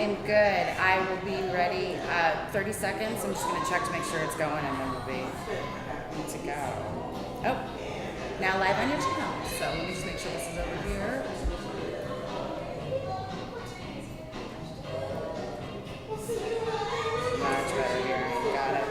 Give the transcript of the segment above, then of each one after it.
am good. I will be ready. 30 seconds. I'm just going to check to make sure it's going, and then we'll be good to go. Oh, now live on your channel. So let me just make sure this is over here. Much better here. Got it.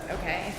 Okay.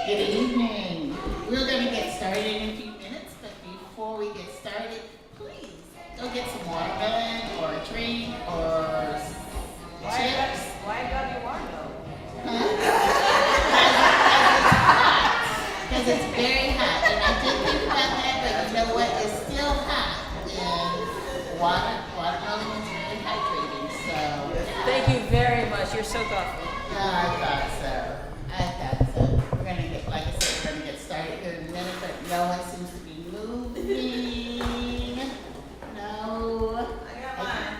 Good evening. We're going to get started in a few minutes, but before we get started, please go get some watermelon or a drink or chips. Why W Warno? Because it's very hot. And I did think about that, but you know what? It's still hot. And watermelon is very hydrating, so. Thank you very much. You're so thoughtful. I thought so. We're going to get, like I said, we're going to get started here in a minute, but no one seems to be moving. No. I got mine.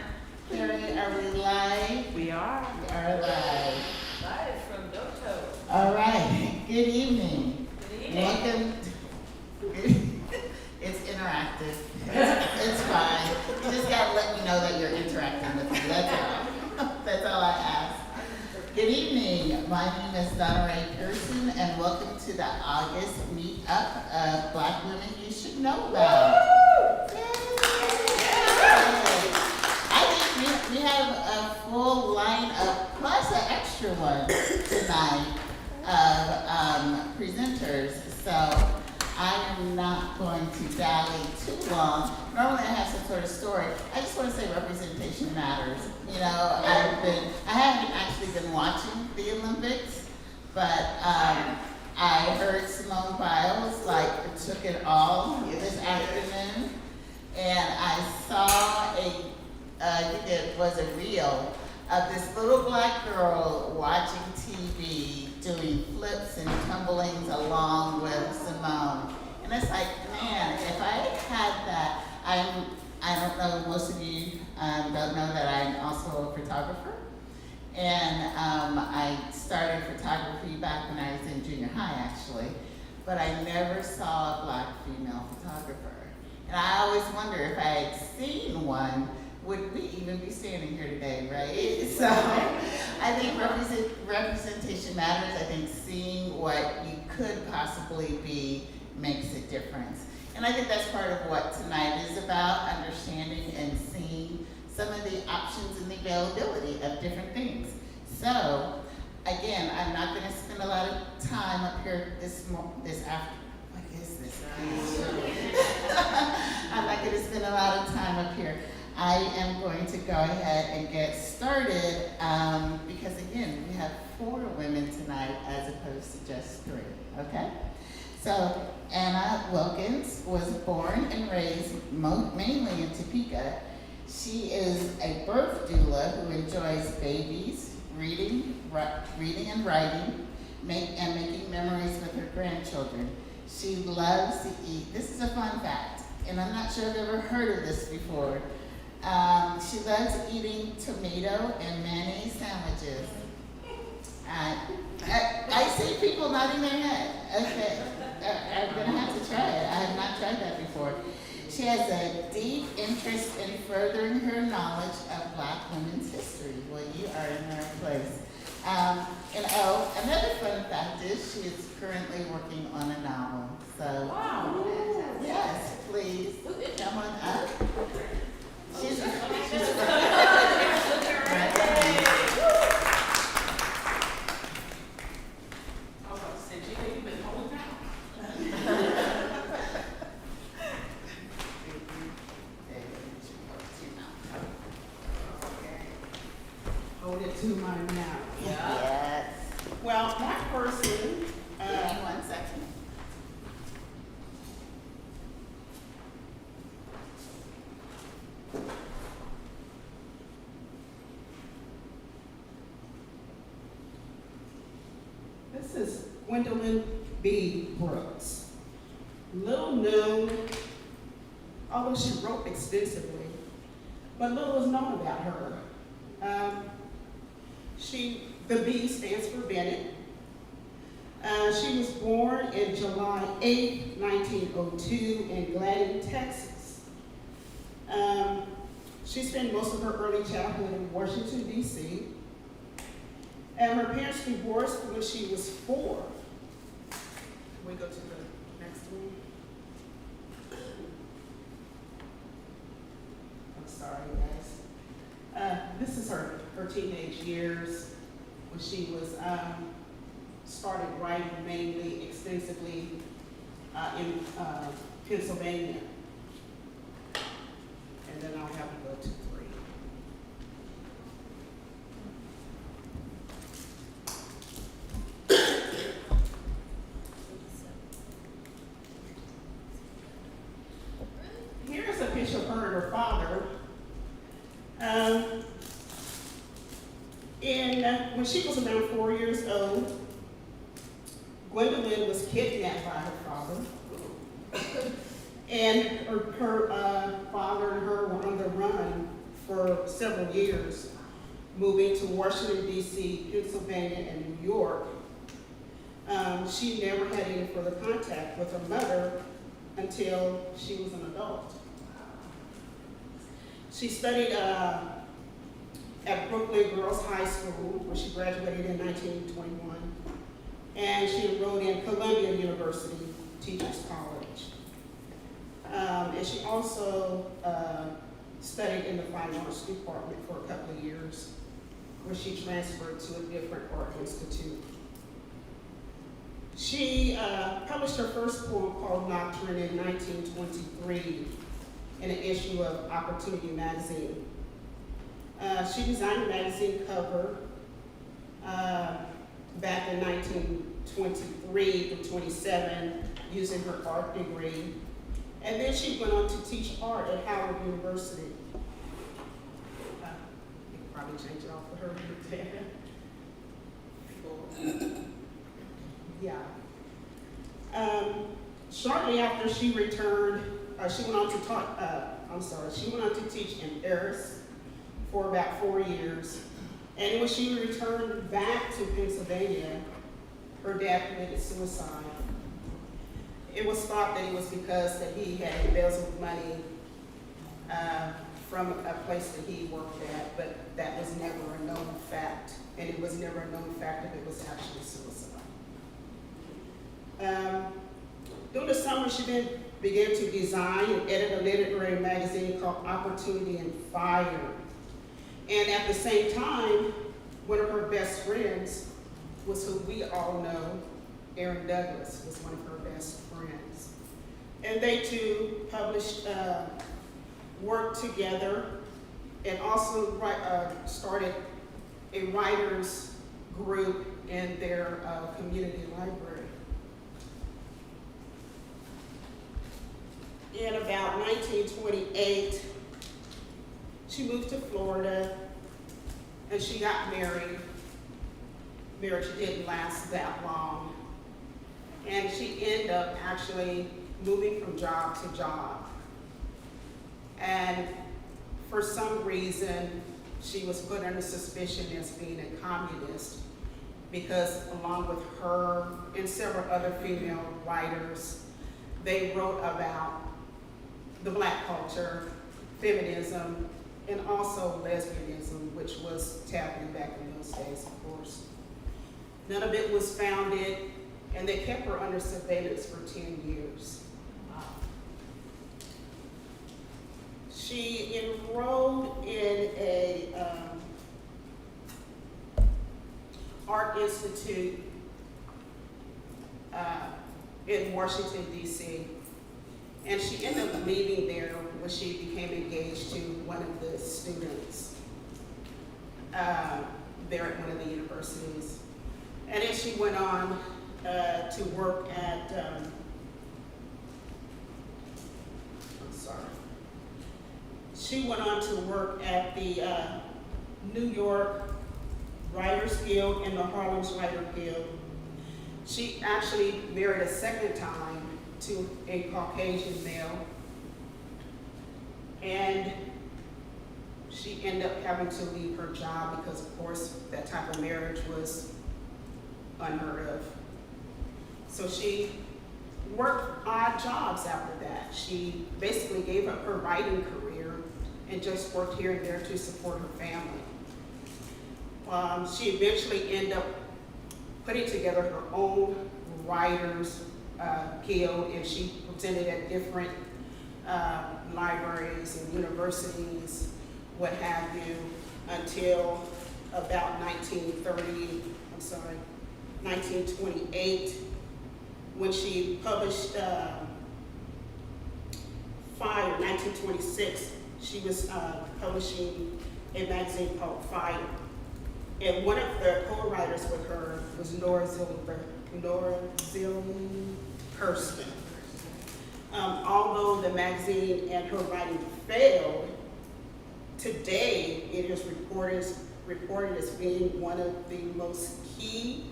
Carrie, are we live? We are We are live. live from Doto. All right. Good evening. Good evening. Welcome. It's interactive. It's fine. You just got to let me know that you're interacting with me. That's all. That's all I ask. Good evening. My name is Donna Ray Pearson, and welcome to the August meetup of Black Women You Should Know About. Yay. I think we have a full lineup plus an extra one tonight of presenters. So I am not going to dally too long. Normally I have some sort of story. I just want to say representation matters. You know, I haven't actually been watching the Olympics, but I heard Simone Biles took it all this afternoon, and I saw I think it was a reel of this little black girl watching TV doing flips and tumblings along with Simone. And it's like, man, if I had that, I don't know, most of you don't know that I'm also a photographer. And I started photography back when I was in junior high, actually. But I never saw a black female photographer. And I always wonder if I had seen one, would we even be standing here today, right? So I think representation matters. I think seeing what you could possibly be makes a difference. And I think that's part of what tonight is about, understanding and seeing some of the options and the availability of different things. So, again, I'm not going to spend a lot of time up here this afternoon. What is this? I'm not going to spend a lot of time up here. I am going to go ahead and get started because, again, we have 4 women tonight as opposed to just 3, okay? So Anna Wilkins was born and raised mainly in Topeka. She is a birth doula who enjoys babies, reading and writing, and making memories with her grandchildren. She loves to eat. This is a fun fact, and I'm not sure I've ever heard of this before. She loves eating tomato and mayonnaise sandwiches. I see people nodding their head. Okay. I'm gonna have to try it. I have not tried that before. She has a deep interest in furthering her knowledge of Black women's history. Well, you are in the right place. And oh, another fun fact is she is currently working on a novel. So, Wow. yes, please come on up. She's right. I was about to say, Gina, you've been holding out. Hold it to my mouth. Yes. Well, my person, Give me 1 second. this is Gwendolyn B. Brooks. Little known, although she wrote extensively, but little is known about her. The B stands for Bennett. She was born in July 8, 1902 in Gladden, Texas. She spent most of her early childhood in Washington, D.C. And her parents divorced when she was 4. Can we go to the next one? I'm sorry, guys. This is her teenage years when she was started writing mainly extensively in Pennsylvania. And then I'll have to go to 3. Here's a picture of her and her father. When she was around 4 years old, Gwendolyn was kidnapped by her father. And her father and her were on the run for several years, moving to Washington, D.C., Pennsylvania, and New York. She never had any further contact with her mother until she was an adult. She studied at Brooklyn Girls High School, where she graduated in 1921, and she enrolled in Columbia University Teachers College. And she also studied in the Fine Arts Department for a couple of years, where she transferred to a different art institute. She published her first poem called Nocturne in 1923 in an issue of Opportunity magazine. She designed a magazine cover back in 1923 to 27 using her art degree. And then she went on to teach art at Howard University. You could probably change it off for her there. Yeah. Shortly after she returned, she went on to teach in Paris for about 4 years. And when she returned back to Pennsylvania, her dad committed suicide. It was thought that it was because that he had embezzled money from a place that he worked at, but that was never a known fact. And it was never a known fact that it was actually suicide. During the summer, she then began to design and edit a literary magazine called Opportunity and Fire. And at the same time, one of her best friends was who we all know, Aaron Douglas was one of her best friends. And they two published, worked together, and also started a writers group in their community library. In about 1928, she moved to Florida and she got married. Marriage didn't last that long. And she ended up actually moving from job to job. And for some reason, she was put under suspicion as being a communist. because along with her and several other female writers, they wrote about the Black culture, feminism, and also lesbianism, which was taboo back in those days, of course. None of it was founded, and they kept her under surveillance for 10 years. She enrolled in a art institute in Washington, D.C. And she ended up leaving there when she became engaged to one of the students there at one of the universities. And then she went on to work at, she went on to work at the New York Writers Guild and the Harlem Writers Guild. She actually married a second time to a Caucasian male, and she ended up having to leave her job because, of course, that type of marriage was unheard of. So she worked odd jobs after that. She basically gave up her writing career and just worked here and there to support her family. She eventually ended up putting together her own writers guild, and she presented at different libraries and universities, what have you, until about 1928, when she published Fire. 1926, she was publishing a magazine called Fire. And one of the co-writers with her was Nora Zillian Hurston. Although the magazine and her writing failed, today it is reported as being one of the most key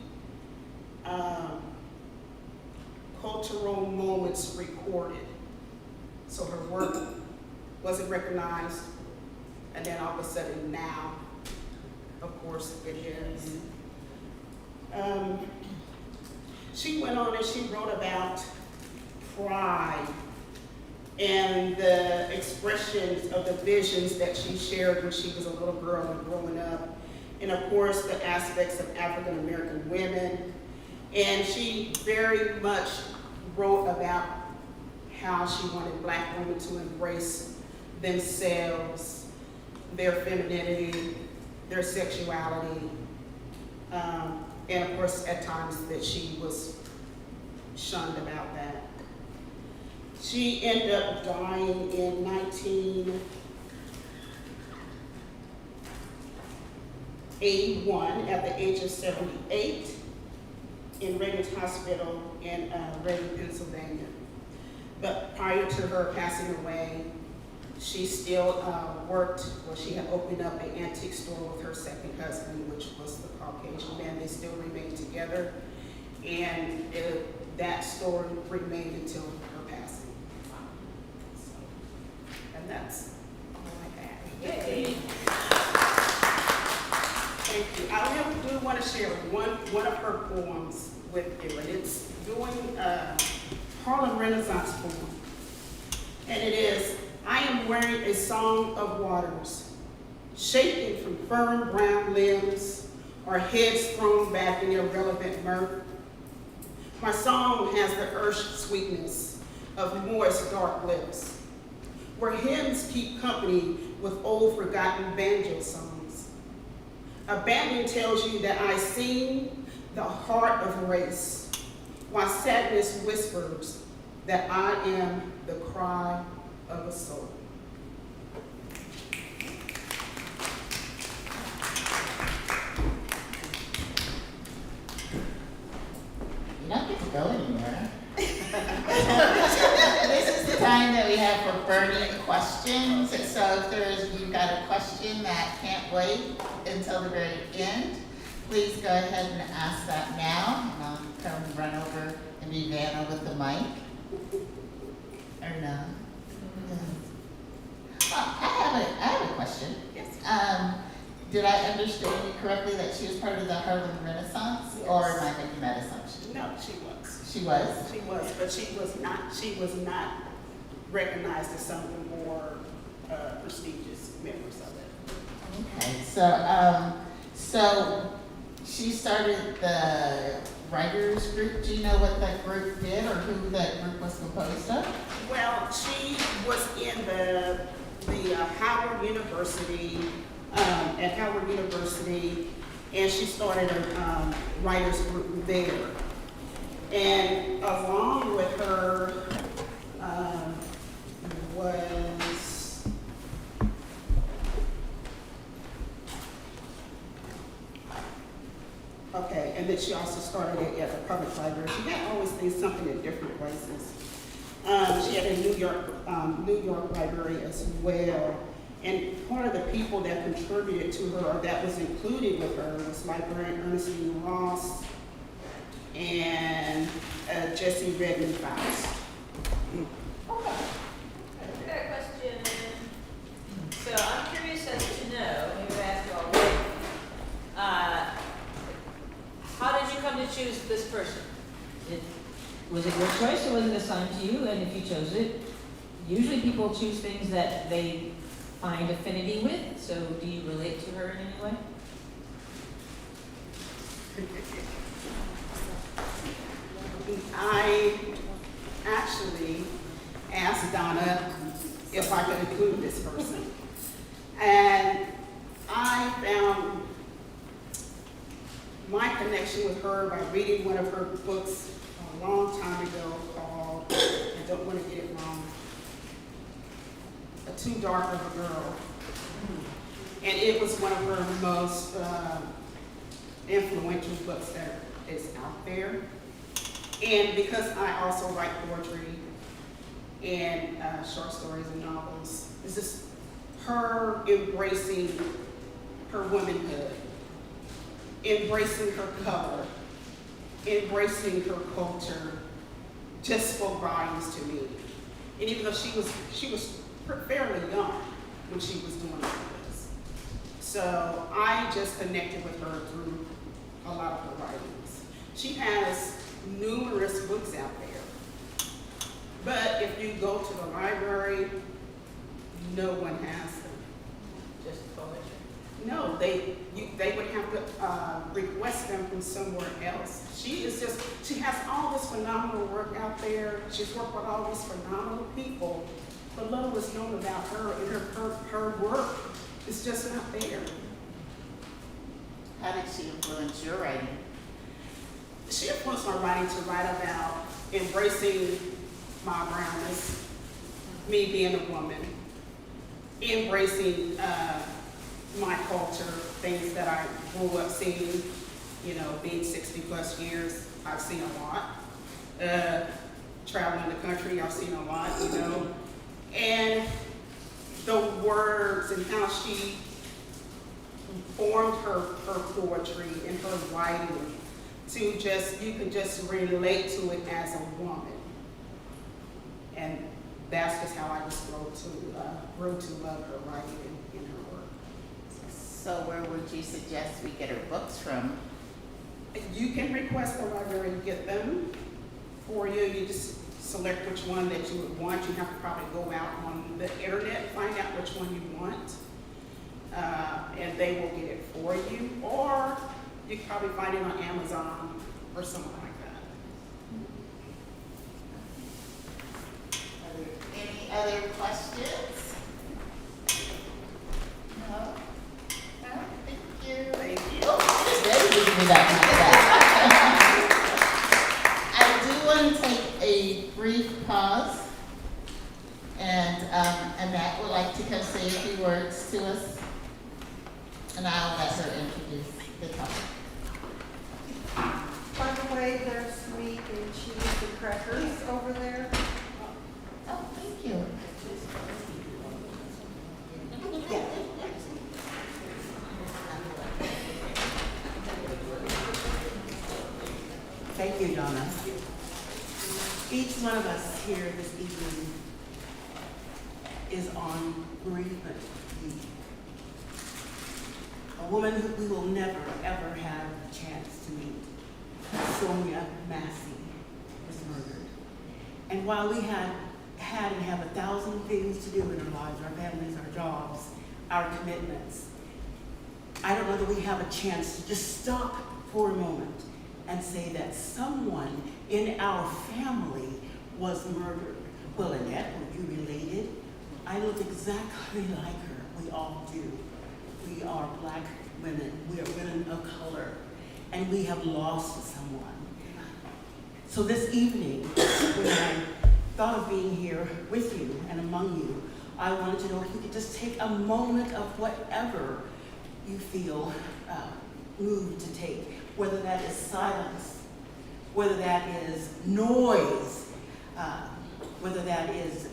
cultural moments recorded. So her work wasn't recognized, and then all of a sudden now, of course, it is. She went on and she wrote about pride and the expressions of the visions that she shared when she was a little girl and growing up, and of course the aspects of African American women. And she very much wrote about how she wanted Black women to embrace themselves, their femininity, their sexuality, and of course at times that she was shunned about that. She ended up dying in 1981 at the age of 78 in Reagan's Hospital in Reading, Pennsylvania. But prior to her passing away, she still she had opened up an antique store with her second husband, which was the Caucasian man. They still remained together, and that store remained until her passing. So, and that's all I have. Yay. Thank you. I do want to share one of her poems with you, and it's doing Harlem Renaissance poem, and it is, I am wearing a song of waters, shaken from firm brown limbs or heads thrown back in irrelevant mirth. My song has the earth's sweetness of moist dark lips, where hymns keep company with old forgotten banjo songs. Abandon tells you that I sing the heart of race, while sadness whispers that I am the cry of a soul. You don't get to go anywhere. This is the time that we have for burning questions. So if you've got a question that can't wait until the very end, please go ahead and ask that now. And I'll come run over and be Vanna with the mic. Or no? Well, I have a question. Yes. did I understand you correctly that she was part of the Harlem Renaissance? Or am I making that assumption? No, she was. She was? She was, but she was not recognized as some of the more prestigious members of it. Okay, so she started the writers group. Do you know what that group did or who that group was composed of? Well, she was in the Howard University, at Howard University, and she started a writers group there. And along with her was okay, and then she also started it at the public library. She had always done something in different places. She had a New York library as well. And part of the people that contributed to her, or that was included with her, was librarian Ernestine Ross and Jesse Redmond Faust. I've got a question. So I'm curious as to know, maybe I asked you already, how did you come to choose this person? Was it your choice or was it assigned to you? And if you chose it, usually people choose things that they find affinity with. So do you relate to her in any way? I actually asked Donna if I could include this person. And I found my connection with her by reading one of her books a long time ago called, I don't want to get it wrong, A Too Dark of a Girl. And it was one of her most influential books that is out there. And because I also write poetry and short stories and novels, it's just her embracing her womanhood, embracing her color, embracing her culture, just spoke volumes to me. And even though she was fairly young when she was doing all this, so I just connected with her through a lot of her writings. She has numerous books out there, but if you go to the library, no one has them. Just poetry. No, they would have to request them from somewhere else. She has all this phenomenal work out there. She's worked with all these phenomenal people, but little is known about her, and her work is just not there. How did she influence your writing? She influenced my writing to write about embracing my brownness, me being a woman, embracing my culture, things that I grew up seeing, being 60 plus years, I've seen a lot. Traveling the country, I've seen a lot, and the words and how she formed her poetry and her writing you can just relate to it as a woman. And that's just how I just grew to love her writing and her work. So where would you suggest we get her books from? You can request the library to get them for you. You just select which one that you would want. You have to probably go out on the internet and find out which one you want. And they will get it for you. Or you can probably find it on Amazon or something like that. Any other questions? No? No? Thank you. Thank you. Oh, she's ready to give me that. I do want to take a brief pause. And Annette would like to come say a few words to us. And I'll let her introduce the topic. By the way, there's meat and cheese and crackers over there. Oh, thank you. Thank you, Donna. Each one of us here this evening is on bereavement leave. woman who we will never, ever have a chance to meet. Sonia Massey was murdered. And while we had and have 1,000 things to do in our lives, our families, our jobs, our commitments, I don't know that we have a chance to just stop for a moment and say that someone in our family was murdered. Well, Annette, were you related? I look exactly like her. We all do. We are Black women. We are women of color. And we have lost someone. So this evening, when I thought of being here with you and among you, I wanted to know if you could just take a moment of whatever you feel moved to take, whether that is silence, whether that is noise, whether that is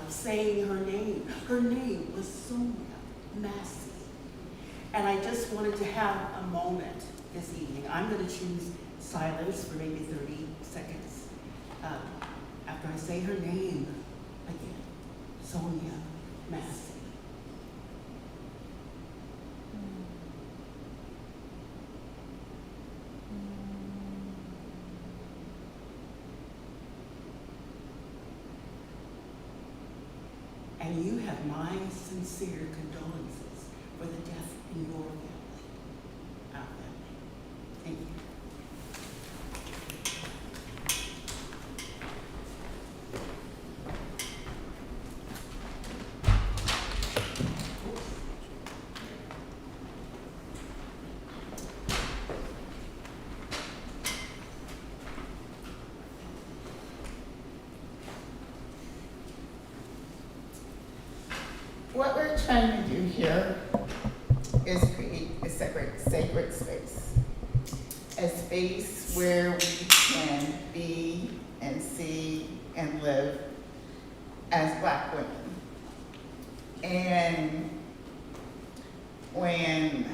saying her name. Her name was Sonia Massey. And I just wanted to have a moment this evening. I'm going to choose silence for maybe 30 seconds after I say her name again, Sonia Massey. And you have my sincere condolences for the death in your family, our family. Thank you. What we're trying to do here is create a sacred space. A space where we can be and see and live as Black women. And when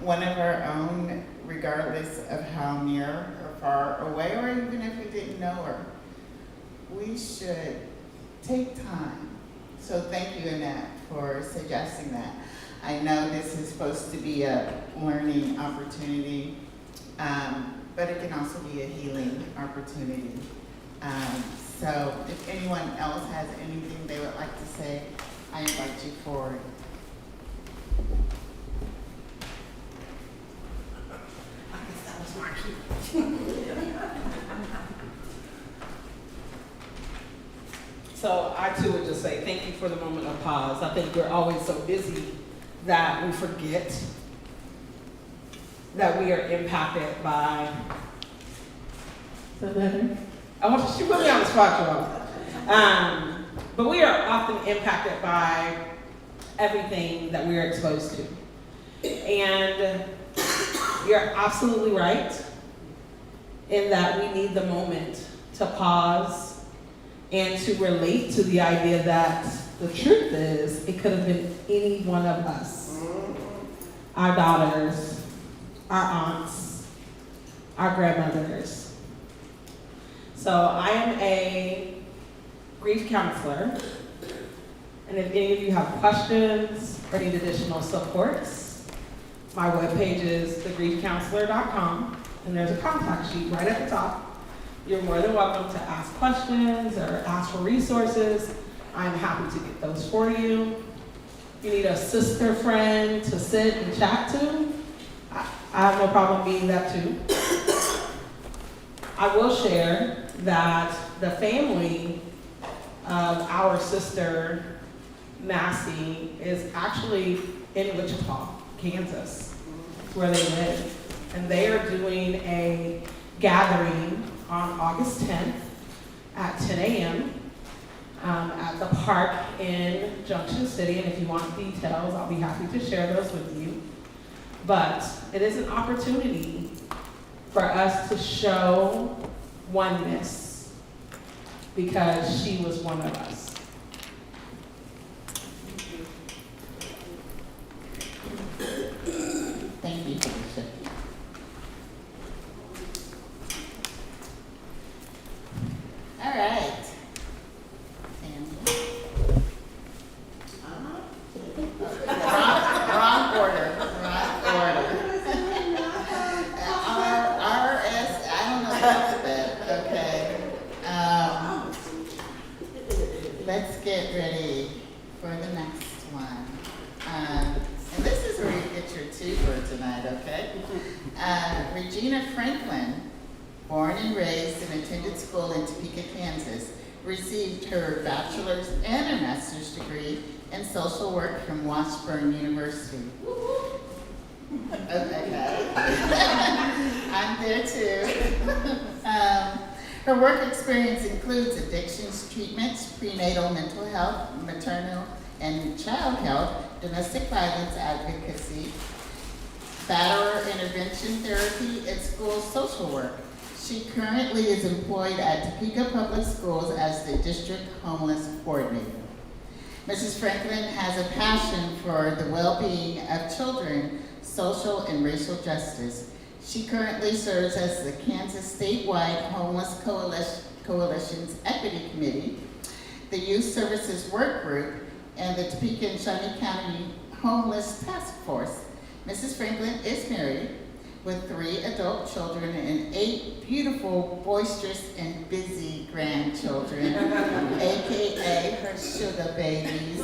one of our own, regardless of how near or far away, or even if we didn't know her, we should take time. So thank you, Annette, for suggesting that. I know this is supposed to be a learning opportunity, but it can also be a healing opportunity. So if anyone else has anything they would like to say, I invite you forward. I guess that was my cue. So I too would just say thank you for the moment of pause. I think we're always so busy that we forget that we are impacted by. I want you to put me on the spot, y'all. But we are often impacted by everything that we are exposed to. And you're absolutely right in that we need the moment to pause and to relate to the idea that the truth is it could have been any one of us. Our daughters, our aunts, our grandmothers. So I am a grief counselor, and if any of you have questions or need additional supports, my webpage is thegriefcounselor.com, and there's a contact sheet right at the top. You're more than welcome to ask questions or ask for resources. I'm happy to get those for you. If you need a sister friend to sit and chat to, I have no problem being that too. I will share that the family of our sister, Massey, is actually in Wichita, Kansas. It's where they live. And they are doing a gathering on August 10th at 10 a.m. At the park in Junction City. And if you want details, I'll be happy to share those with you. But it is an opportunity for us to show oneness because she was one of us. Thank you, Felicia. All right. Wrong order. tonight, okay? Regina Franklin, born and raised and attended school in Topeka, Kansas, received her bachelor's and her master's degree in social work from Washburn University. Okay. I'm there too. Her work experience includes addictions treatments, prenatal mental health, maternal and child health, domestic violence advocacy, batterer intervention therapy, and school social work. She currently is employed at Topeka Public Schools as the district homeless coordinator. Mrs. Franklin has a passion for the well-being of children, social and racial justice. She currently serves as the Kansas Statewide Homeless Coalition's Equity Committee, the Youth Services Work Group, and the Topeka and Shawnee County Homeless Task Force. Mrs. Franklin is married with 3 adult children and 8 beautiful, boisterous, and busy grandchildren, AKA her sugar babies.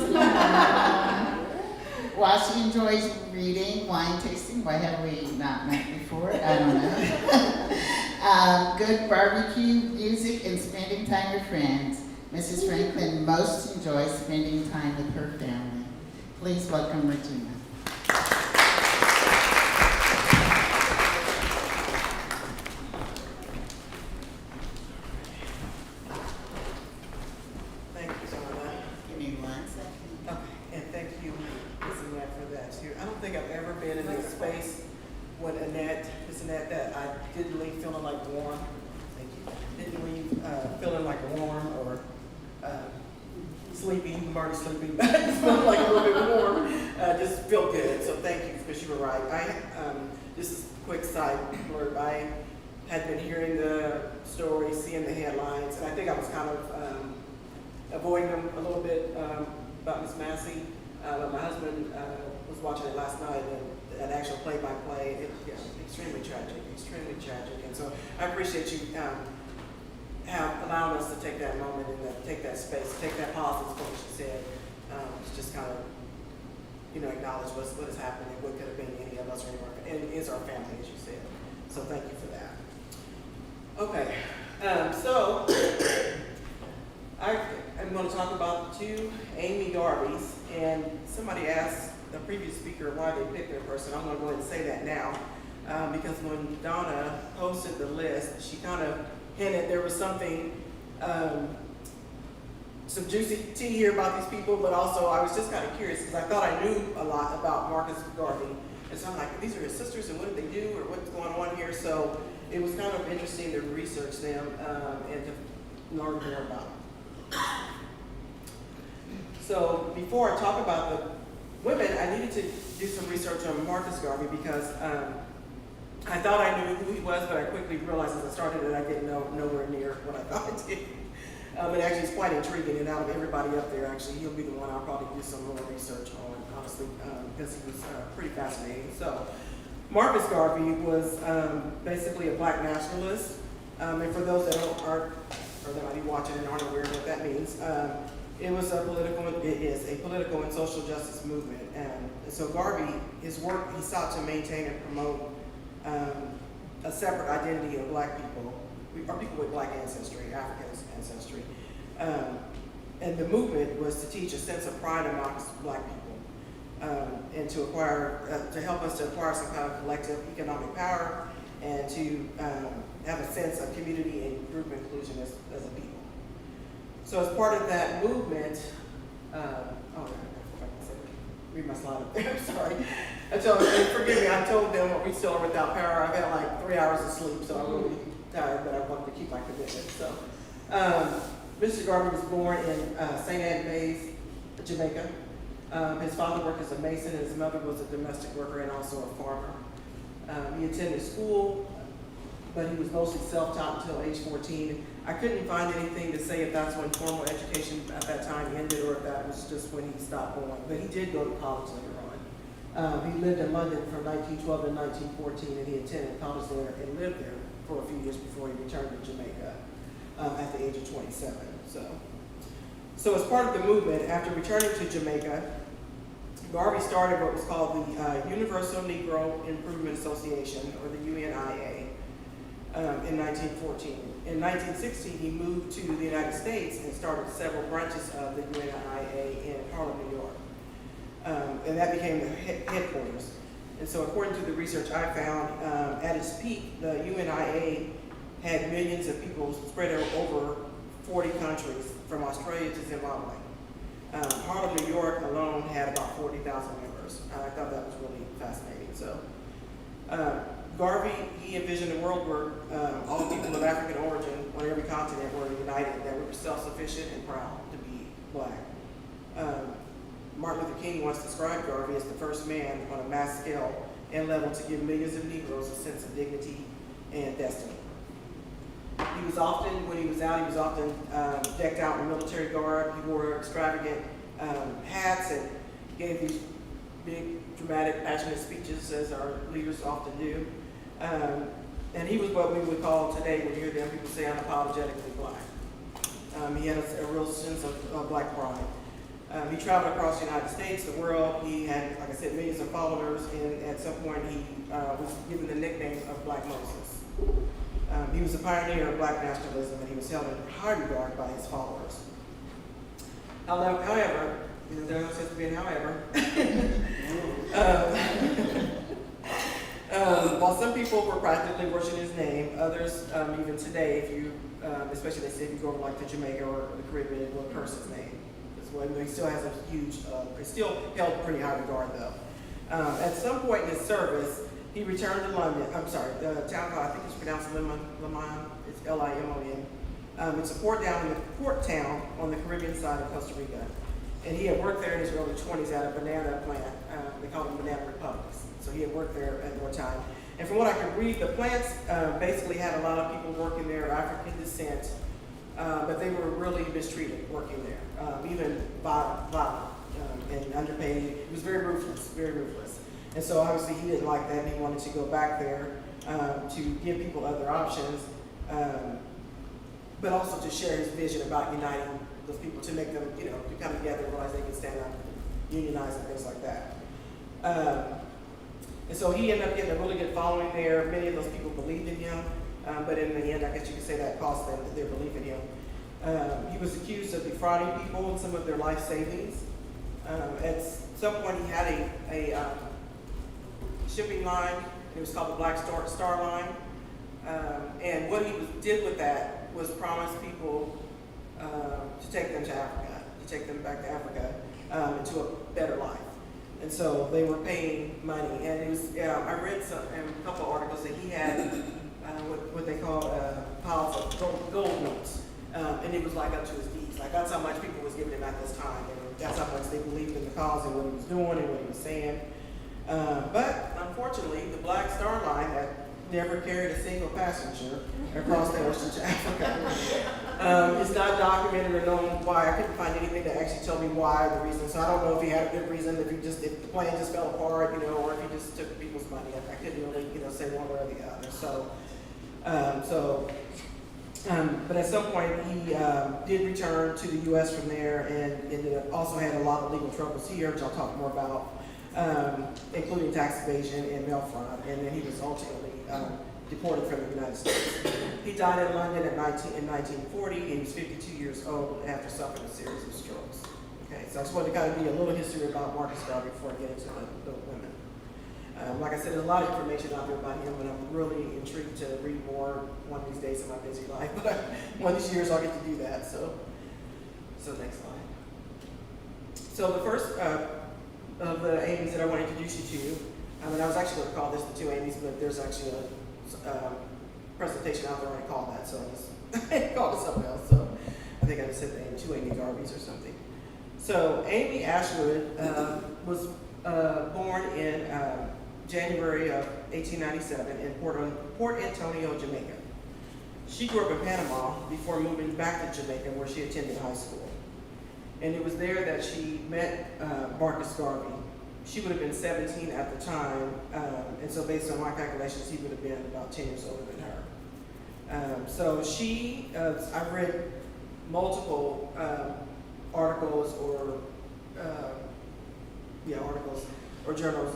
While she enjoys reading, wine tasting, why have we not met before? I don't know. Good barbecue, music, and spending time with friends. Mrs. Franklin most enjoys spending time with her family. Please welcome Regina. Thank you, Donna. Give me 1 second. Okay, and thank you, Ms. Annette, for that too. I don't think I've ever been in this space with Ms. Annette, that I didn't leave feeling like warm. Thank you. Didn't leave feeling like warm or sleepy. I'm already sleepy, but I just felt like a little bit warm. Just feel good. So thank you, because you were right. This is a quick side blurb. I had been hearing the story, seeing the headlines, and I think I was kind of avoiding them a little bit about Miss Massey. But my husband was watching it last night, and an actual play-by-play. Extremely tragic. And so I appreciate you have allowed us to take that moment and take that space, take that pause, as what she said, to just kind of, acknowledge what has happened and what could have been any of us or anyone, and is our family, as you said. So thank you for that. Okay, so I'm going to talk about 2 Amy Garbys, and somebody asked the previous speaker why they picked their person. I'm going to go ahead and say that now, because when Donna posted the list, she kind of hinted there was something, some juicy tea here about these people, but also I was just kind of curious because I thought I knew a lot about Marcus Garvey. And so I'm like, these are his sisters and what did they do or what's going on here? So it was kind of interesting to research them and to learn more about them. So before I talk about the women, I needed to do some research on Marcus Garvey because I thought I knew who he was, but I quickly realized as I started that I didn't know nowhere near what I thought I did. It actually is quite intriguing, and out of everybody up there, actually, he'll be the one I'll probably do some more research on, honestly, because he was pretty fascinating. So, Marcus Garvey was basically a black nationalist, and for those that aren't, or that might be watching and aren't aware of what that means, it is a political and social justice movement. And so Garvey, his work, he sought to maintain and promote a separate identity of black people, or people with black ancestry, African ancestry. And the movement was to teach a sense of pride amongst black people, and to help us to acquire some kind of collective economic power, and to have a sense of community and group inclusion as a people. So as part of that movement, read my slide up there, sorry. Forgive me, I told them what we still are without power. I've had like 3 hours of sleep, so I'm really tired, but I wanted to keep my commitment. So, Mr. Garvey was born in St. Anne Bays, Jamaica. His father worked as a mason, and his mother was a domestic worker and also a farmer. He attended school, but he was mostly self-taught until age 14. I couldn't find anything to say if that's when formal education at that time ended or if that was just when he stopped going. But he did go to college later on. He lived in London from 1912 to 1914, and he attended college there and lived there for a few years before he returned to Jamaica at the age of 27. So as part of the movement, after returning to Jamaica, Garvey started what was called the Universal Negro Improvement Association, or the UNIA, in 1914. In 1916, he moved to the United States and started several branches of the UNIA in Harlem, New York. And that became the headquarters. And so according to the research I found, at its peak, the UNIA had millions of people spread over 40 countries, from Australia to Zimbabwe. Harlem, New York alone had about 40,000 members. I thought that was really fascinating. So Garvey, he envisioned a world where all people of African origin on every continent were united, that we were self-sufficient and proud to be black. Martin Luther King once described Garvey as the first man on a mass scale and level to give millions of Negroes a sense of dignity and destiny. He was often, when he was out, he was often decked out in military garb. He wore extravagant hats and gave these big, dramatic, passionate speeches, as our leaders often do. And he was what we would call today, when you hear them people say unapologetically black. He had a real sense of black pride. He traveled across the United States, the world. He had, like I said, millions of followers, and at some point he was given the nickname of Black Moses. He was a pioneer of black nationalism, and he was held in high regard by his followers. However, there no sense to being however. While some people were practically worshiping his name, others, even today, if you, especially they say if you go over like to Jamaica or the Caribbean, it will curse his name. Well, he still has a huge, it's still held pretty high regard though. At some point in his service, he returned to London, the town called, I think it's pronounced Limon, it's Limon. It's a port town on the Caribbean side of Costa Rica. And he had worked there in his early 20s at a banana plant. They call them banana republics. So he had worked there at more time. And from what I could read, the plants basically had a lot of people working there, African descent, but they were really mistreated working there, even violent and underpaid. It was very ruthless, very ruthless. And so obviously he didn't like that, and he wanted to go back there to give people other options, but also to share his vision about uniting those people, to make them, to come together and realize they can stand up, unionize and things like that. And so he ended up getting a really good following there. Many of those people believed in him, but in the end, I guess you could say that cost them their belief in him. He was accused of defrauding people in some of their life savings. At some point, he had a shipping line. It was called the Black Star Line. And what he did with that was promise people to take them to Africa, to take them back to Africa into a better life. And so they were paying money. And it was, I read a couple of articles that he had what they call piles of gold notes. And it was like up to his knees. Like that's how much people was giving him at this time. And that's how much they believed in the cause and what he was doing and what he was saying. But unfortunately, the Black Star Line had never carried a single passenger across the ocean to Africa. It's not documented or known why. I couldn't find anything to actually tell me why, the reason. So I don't know if he had a good reason, if the plane just fell apart, or if he just took people's money. I couldn't really, say one way or the other. But at some point he did return to the U.S. from there, and ended up also had a lot of legal troubles here, which I'll talk more about, including tax evasion and mail fraud. And then he was ultimately deported from the United States. He died in London in 1940. He was 52 years old after suffering a series of strokes. Okay, so I just wanted to kind of give you a little history about Marcus Garvey before I get into the women. Like I said, there's a lot of information out there about him, and I'm really intrigued to read more one of these days in my busy life. But one of these years I'll get to do that. So next slide. So the first of the Amy's that I want to introduce you to, and I was actually going to call this the two Amy's, but there's actually a presentation out there already called that, so I just called it something else. So I think I just said the name, two Amy Garveys or something. So Amy Ashwood was born in January of 1897 in Port Antonio, Jamaica. She grew up in Panama before moving back to Jamaica, where she attended high school. And it was there that she met Marcus Garvey. She would have been 17 at the time, and so based on my calculations, he would have been about 10 years older than her. So she, I've read multiple articles or articles or journals.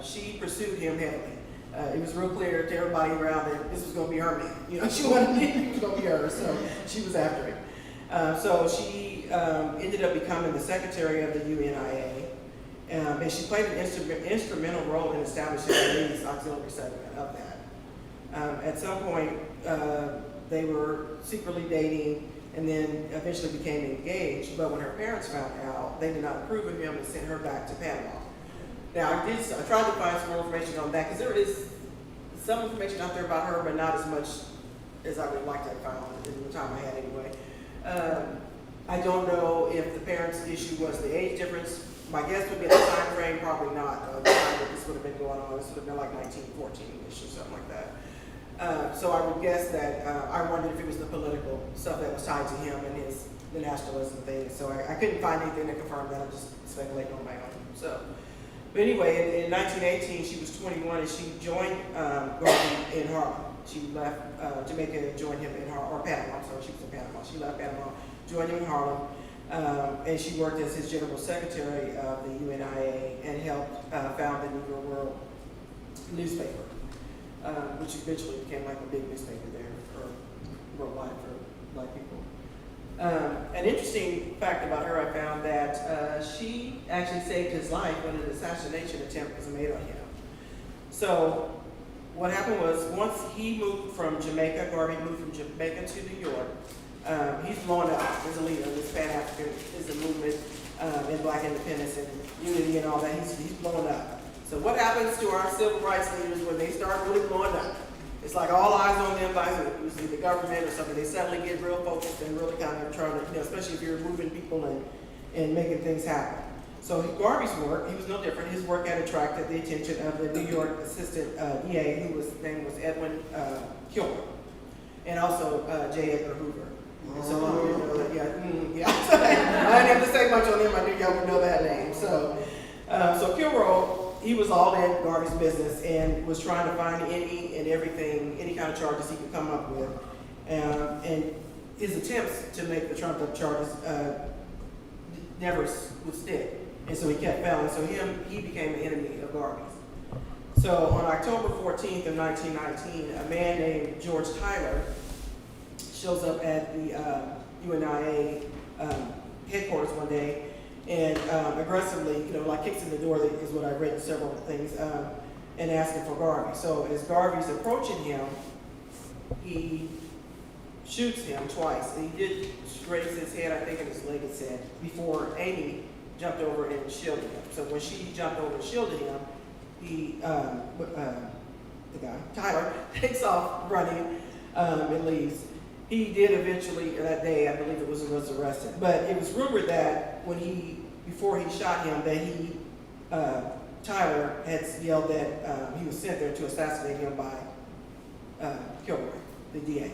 She pursued him heavily. It was real clear to everybody around that this was going to be her man. She wanted it was going to be her, so she was after him. So she ended up becoming the secretary of the UNIA, and she played an instrumental role in establishing the ladies' auxiliary segment of that. At some point, they were secretly dating and then eventually became engaged, but when her parents found out, they did not approve of him and sent her back to Panama. Now, I tried to find some more information on that, because there is some information out there about her, but not as much as I would like to have found in the time I had anyway. I don't know if the parents' issue was the age difference. My guess would be the time frame, probably not. The time that this would have been going on, this would have been like 1914-ish or something like that. So I would guess that, I wondered if it was the political stuff that was tied to him and the nationalism thing. So I couldn't find anything to confirm that. I'm just speculating on my own. So, but anyway, in 1918, she was 21 and she joined Garvey in Harlem. She left Jamaica and joined him in Harlem, or Panama, so she was in Panama. She left Panama, joined him in Harlem, and she worked as his general secretary of the UNIA and helped found the Negro World newspaper, which eventually became like a big newspaper there for worldwide for black people. An interesting fact about her, I found that she actually saved his life when an assassination attempt was made on him. So what happened was, once he moved from Jamaica, Garvey moved from Jamaica to New York, he's blown up as a leader. This Pan-Africanism movement in black independence and unity and all that, he's blown up. So what happens to our civil rights leaders when they start really blowing up? It's like all eyes on them by who? Usually the government or something. They suddenly get real focused and really kind of trying to, especially if you're moving people and making things happen. So Garvey's work, he was no different. His work had attracted the attention of the New York assistant DA, whose name was Edwin Kilmer, and also J. Edgar Hoover. And so you know that, yeah. I didn't have to say much on him. I knew y'all would know that name. So Kilmer, he was all in Garvey's business and was trying to find any and everything, any kind of charges he could come up with. And his attempts to make the trumped up charges never would stick. And so he kept failing. So he became an enemy of Garvey's. So on October 14th of 1919, a man named George Tyler shows up at the UNIA headquarters one day and aggressively, kicks in the door, is what I've read in several things, and asking for Garvey. So as Garvey's approaching him, he shoots him twice. And he did raise his head, I think, and his leg, it said, before Amy jumped over and shielded him. So when she jumped over and shielded him, the guy, Tyler, takes off running and leaves. He did eventually, that day, I believe it was arrested. But it was rumored that before he shot him, that Tyler had yelled that he was sent there to assassinate him by Kilroy, the DA.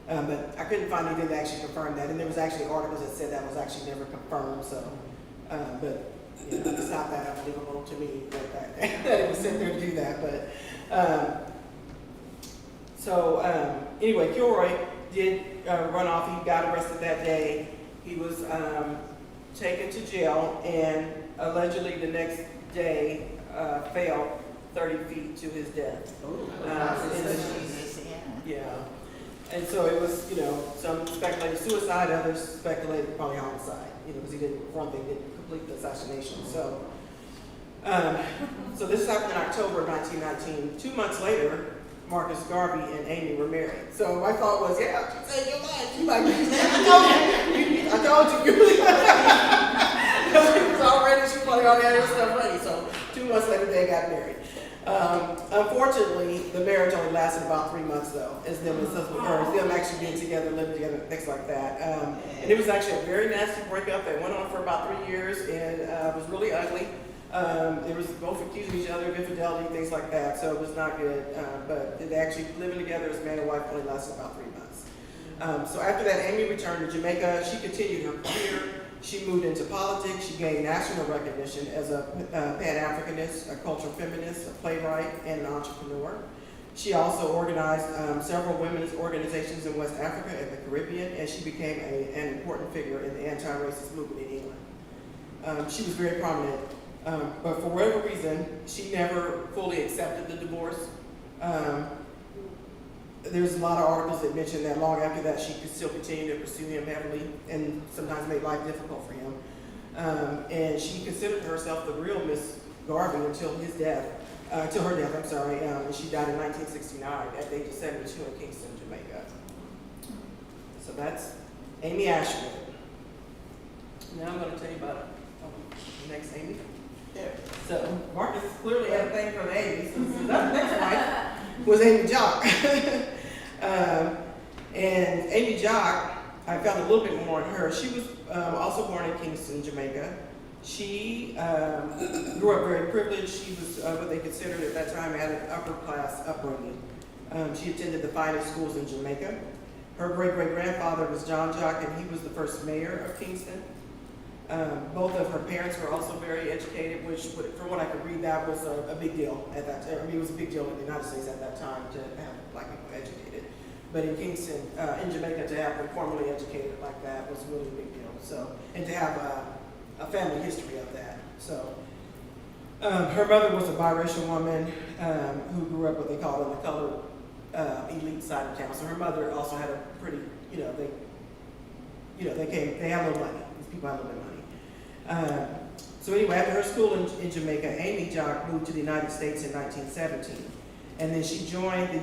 But I couldn't find anything that actually confirmed that. And there was actually articles that said that was actually never confirmed. So, but it's not that unbelievable to me that it was sent there to do that. But anyway, Kilroy did run off. He got arrested that day. He was taken to jail and allegedly the next day fell 30 feet to his death. Yeah. And so it was, some speculated suicide, others speculated probably homicide, because he didn't complete the assassination. So, so this happened in October of 1919. 2 months later, Marcus Garvey and Amy were married. So my thought was, yeah, she saved your life. You might be I told you. She was all ready. She was probably already had her stuff ready. So 2 months later, they got married. Unfortunately, the marriage only lasted about 3 months, though, as them actually being together, living together, things like that. And it was actually a very nasty breakup that went on for about 3 years and was really ugly. They was both accusing each other of infidelity, things like that, so it was not good. But they actually living together as man and wife only lasted about 3 months. So after that, Amy returned to Jamaica. She continued her career. She moved into politics. She gained national recognition as a Pan-Africanist, a cultural feminist, a playwright, and an entrepreneur. She also organized several women's organizations in West Africa and the Caribbean, and she became an important figure in the anti-racist movement in England. She was very prominent. But for whatever reason, she never fully accepted the divorce. There's a lot of articles that mention that long after that, she could still continue to pursue him heavily and sometimes make life difficult for him. And she considered herself the real Miss Garvey until her death, and she died in 1969 at the age of 72 in Kingston, Jamaica. So that's Amy Ashwood. Now I'm going to tell you about the next Amy. Yeah. So Marcus clearly had a thing from Amy, so the next wife was Amy Jock. And Amy Jock, I found a little bit more on her. She was also born in Kingston, Jamaica. She grew up very privileged. She was what they considered at that time had an upper class upbringing. She attended the finest schools in Jamaica. Her great-great-grandfather was John Jock, and he was the first mayor of Kingston. Both of her parents were also very educated, which, from what I could read, that was a big deal at that time. I mean, it was a big deal in the United States at that time to have black people educated. But in Kingston, in Jamaica, to have them formally educated like that was really a big deal. So, and to have a family history of that. So, her mother was a biracial woman who grew up what they call in the colored elite side of town. So her mother also had a pretty, they had a little money. These people had a little bit of money. So anyway, after her school in Jamaica, Amy Jock moved to the United States in 1917. And then she joined the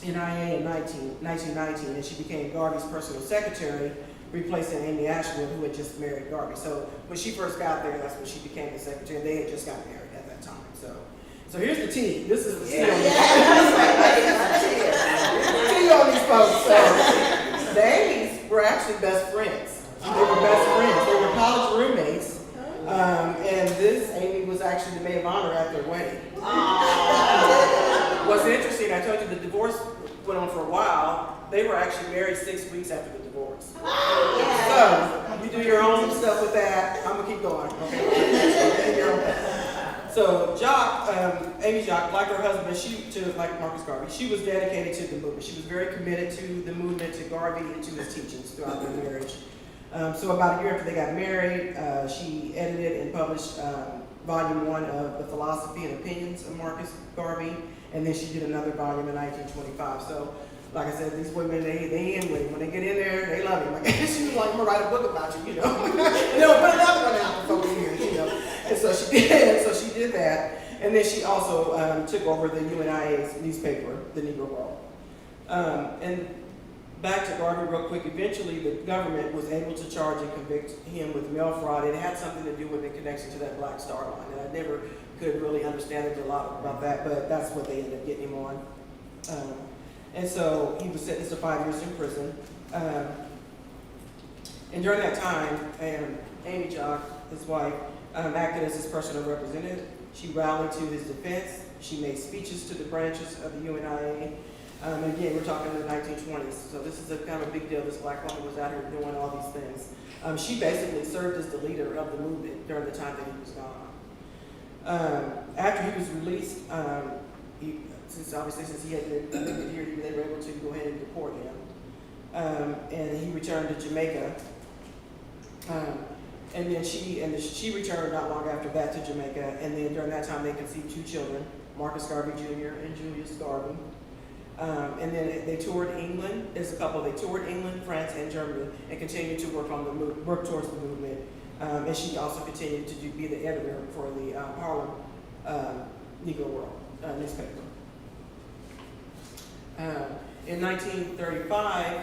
UNIA in 1919, and she became Garvey's personal secretary, replacing Amy Ashwood, who had just married Garvey. So when she first got there, that's when she became the secretary, and they had just got married at that time. So here's the tea. This is the tea on tea on these folks. So the Amy's were actually best friends. They were best friends. They were college roommates. And this Amy was actually the maid of honor at their wedding. What's interesting, I told you the divorce went on for a while. They were actually married 6 weeks after the divorce. So you do your own stuff with that. I'm gonna keep going. Okay. So Jock, Amy Jock, like her husband, like Marcus Garvey, she was dedicated to the movement. She was very committed to the movement, to Garvey, and to his teachings throughout their marriage. So about a year after they got married, she edited and published volume 1 of The Philosophy and Opinions of Marcus Garvey, and then she did another volume in 1925. So, like I said, these women, they in with him. When they get in there, they love him. Like, she was like, I'm gonna write a book about you, and they'll put another one out for 4 years, And so she did that, and then she also took over the UNIA's newspaper, The Negro World. And back to Garvey real quick, eventually the government was able to charge and convict him with mail fraud. It had something to do with the connection to that Black Star Line, and I never could really understand a lot about that, but that's what they ended up getting him on. And so he was sentenced to 5 years in prison. And during that time, Amy Jock, his wife, acted as his personal representative. She rallied to his defense. She made speeches to the branches of the UNIA. And again, we're talking in the 1920s, so this is a kind of a big deal. This black woman was out here doing all these things. She basically served as the leader of the movement during the time that he was gone. After he was released, since he had been convicted here, they were able to go ahead and deport him. And he returned to Jamaica. And then she returned not long after that to Jamaica. And then during that time, they conceived 2 children, Marcus Garvey Jr. and Julius Garvey. And then they toured England. There's a couple. They toured England, France, and Germany, and continued to work towards the movement. And she also continued to be the editor for the Harlem Negro World newspaper. In 1935,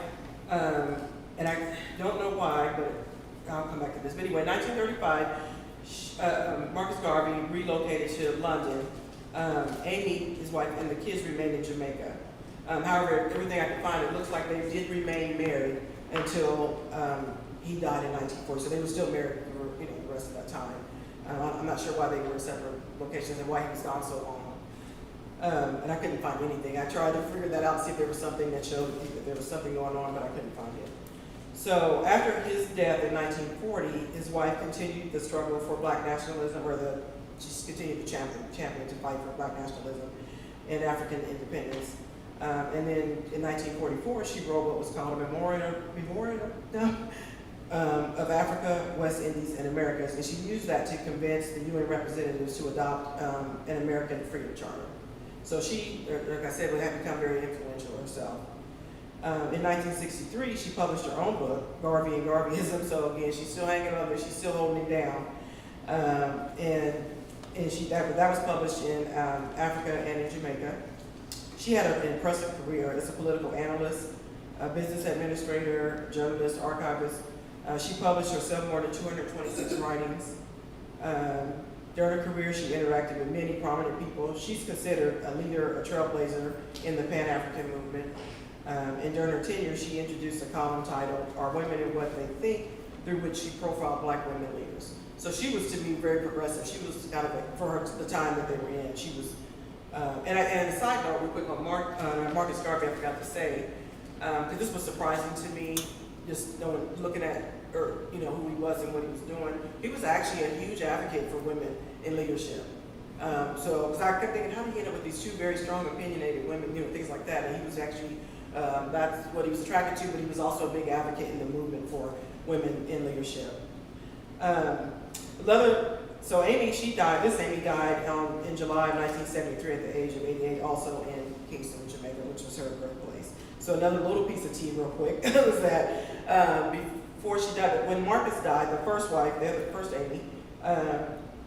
and I don't know why, but I'll come back to this. But anyway, in 1935, Marcus Garvey relocated to London. Amy, his wife, and the kids remained in Jamaica. However, everything I could find, it looks like they did remain married until he died in 1940. So they were still married for the rest of that time. I'm not sure why they were in separate locations and why he was gone so long. And I couldn't find anything. I tried to figure that out, see if there was something that showed that there was something going on, but I couldn't find it. So after his death in 1940, his wife continued the struggle for black nationalism, she continued to champion to fight for black nationalism and African independence. And then in 1944, she wrote what was called a of Africa, West Indies, and Americas, and she used that to convince the UN representatives to adopt an American Freedom Charter. So she, like I said, had become very influential herself. In 1963, she published her own book, Garvey and Garveyism. So again, she's still hanging on there, she's still holding it down. And that was published in Africa and in Jamaica. She had an impressive career as a political analyst, a business administrator, journalist, archivist. She published herself more than 226 writings. During her career, she interacted with many prominent people. She's considered a leader, a trailblazer in the Pan-African movement. And during her tenure, she introduced a column titled, "Are Women and What They Think?" through which she profiled Black women leaders. So she was, to me, very progressive. She was kind of, for her, the time that they were in, she was, and a side note real quick on Marcus Garvey, I forgot to say, because this was surprising to me, just looking at, or who he was and what he was doing. He was actually a huge advocate for women in leadership. So, because I kept thinking, how do you end up with these two very strong, opinionated women, things like that? And he was actually, that's what he was attracted to, but he was also a big advocate in the movement for women in leadership. So Amy, she died, this Amy died in July of 1973 at the age of 88, also in Kingston, Jamaica, which was her birthplace. So another little piece of tea real quick was that before she died, when Marcus died, the first wife, the first Amy,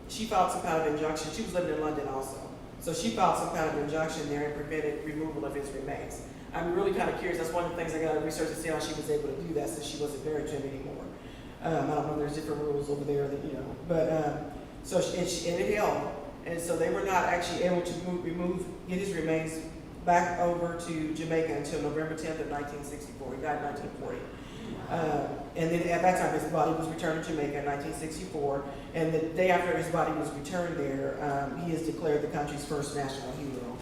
she filed some kind of injunction. She was living in London also. So she filed some kind of injunction there and prevented removal of his remains. I'm really kind of curious. That's one of the things I got to research to see how she was able to do that since she wasn't married to him anymore. I don't know, there's different rules over there that, but so it held. And so they were not actually able to get his remains back over to Jamaica until November 10th of 1964. He died in 1940. And then at that time, his body was returned to Jamaica in 1964. And the day after his body was returned there, he is declared the country's first national hero.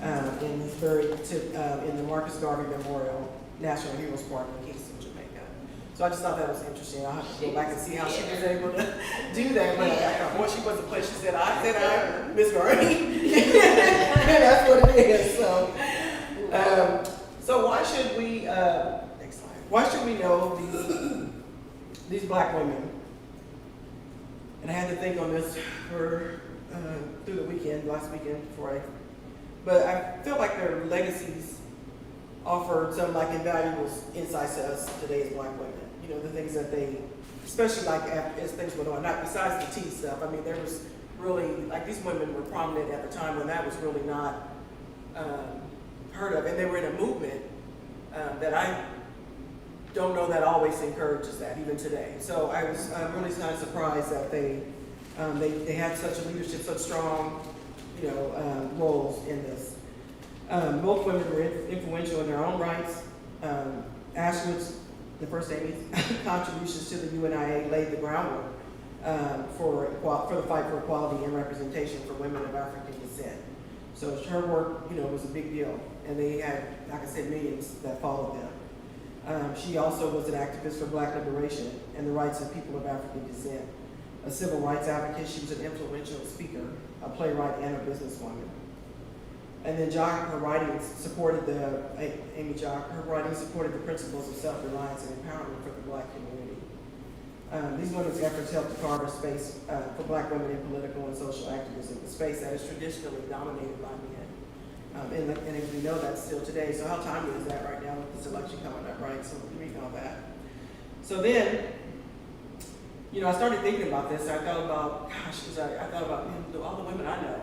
And he's buried in the Marcus Garvey Memorial National Heroes Park in Kingston, Jamaica. So I just thought that was interesting. I'll have to go back and see how she was able to do that. But I thought, boy, she wasn't playing. She said, I Miss Garvey. And that's what it is. So why should we, next slide. Why should we know these Black women? And I had to think on this for through the weekend, last weekend, but I feel like their legacies offer some invaluable insights to us today as Black women. The things that they, especially as things went on, not besides the tea stuff. I mean, there was really, these women were prominent at the time when that was really not heard of. And they were in a movement that I don't know that always encourages that, even today. So I was really kind of surprised that they had such a leadership, such strong, roles in this. Both women were influential in their own rights. Ashwood's, the first Amy's contributions to the UNIA laid the groundwork for the fight for equality and representation for women of African descent. So her work, was a big deal, and they had, like I said, millions that followed them. She also was an activist for Black liberation and the rights of people of African descent. A civil rights advocate, she was an influential speaker, a playwright, and a businesswoman. And then her writings supported Amy Jock, her writings supported the principles of self-reliance and empowerment for the Black community. These women's efforts helped to carve a space for Black women in political and social activism, a space that is traditionally dominated by men. And as we know, that's still today. So how timely is that right now with this election coming up, right? So we know that. So then, I started thinking about this. I thought about, I thought about all the women I know.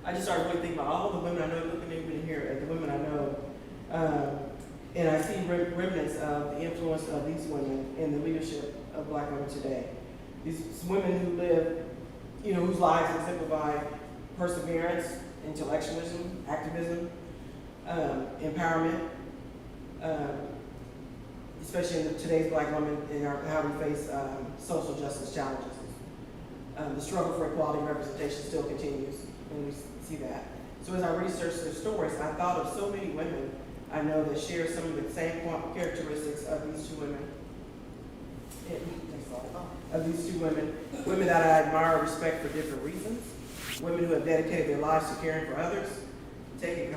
I just started really thinking about all the women I know, looking even here at the women I know. And I see remnants of the influence of these women in the leadership of Black women today. These women who live, whose lives exemplify perseverance, intellectualism, activism, empowerment, especially in today's Black women and how we face social justice challenges. The struggle for equality and representation still continues, and we see that. So as I researched their stories, I thought of so many women I know that share some of the same characteristics of these two women. Women that I admire and respect for different reasons, women who have dedicated their lives to caring for others, taking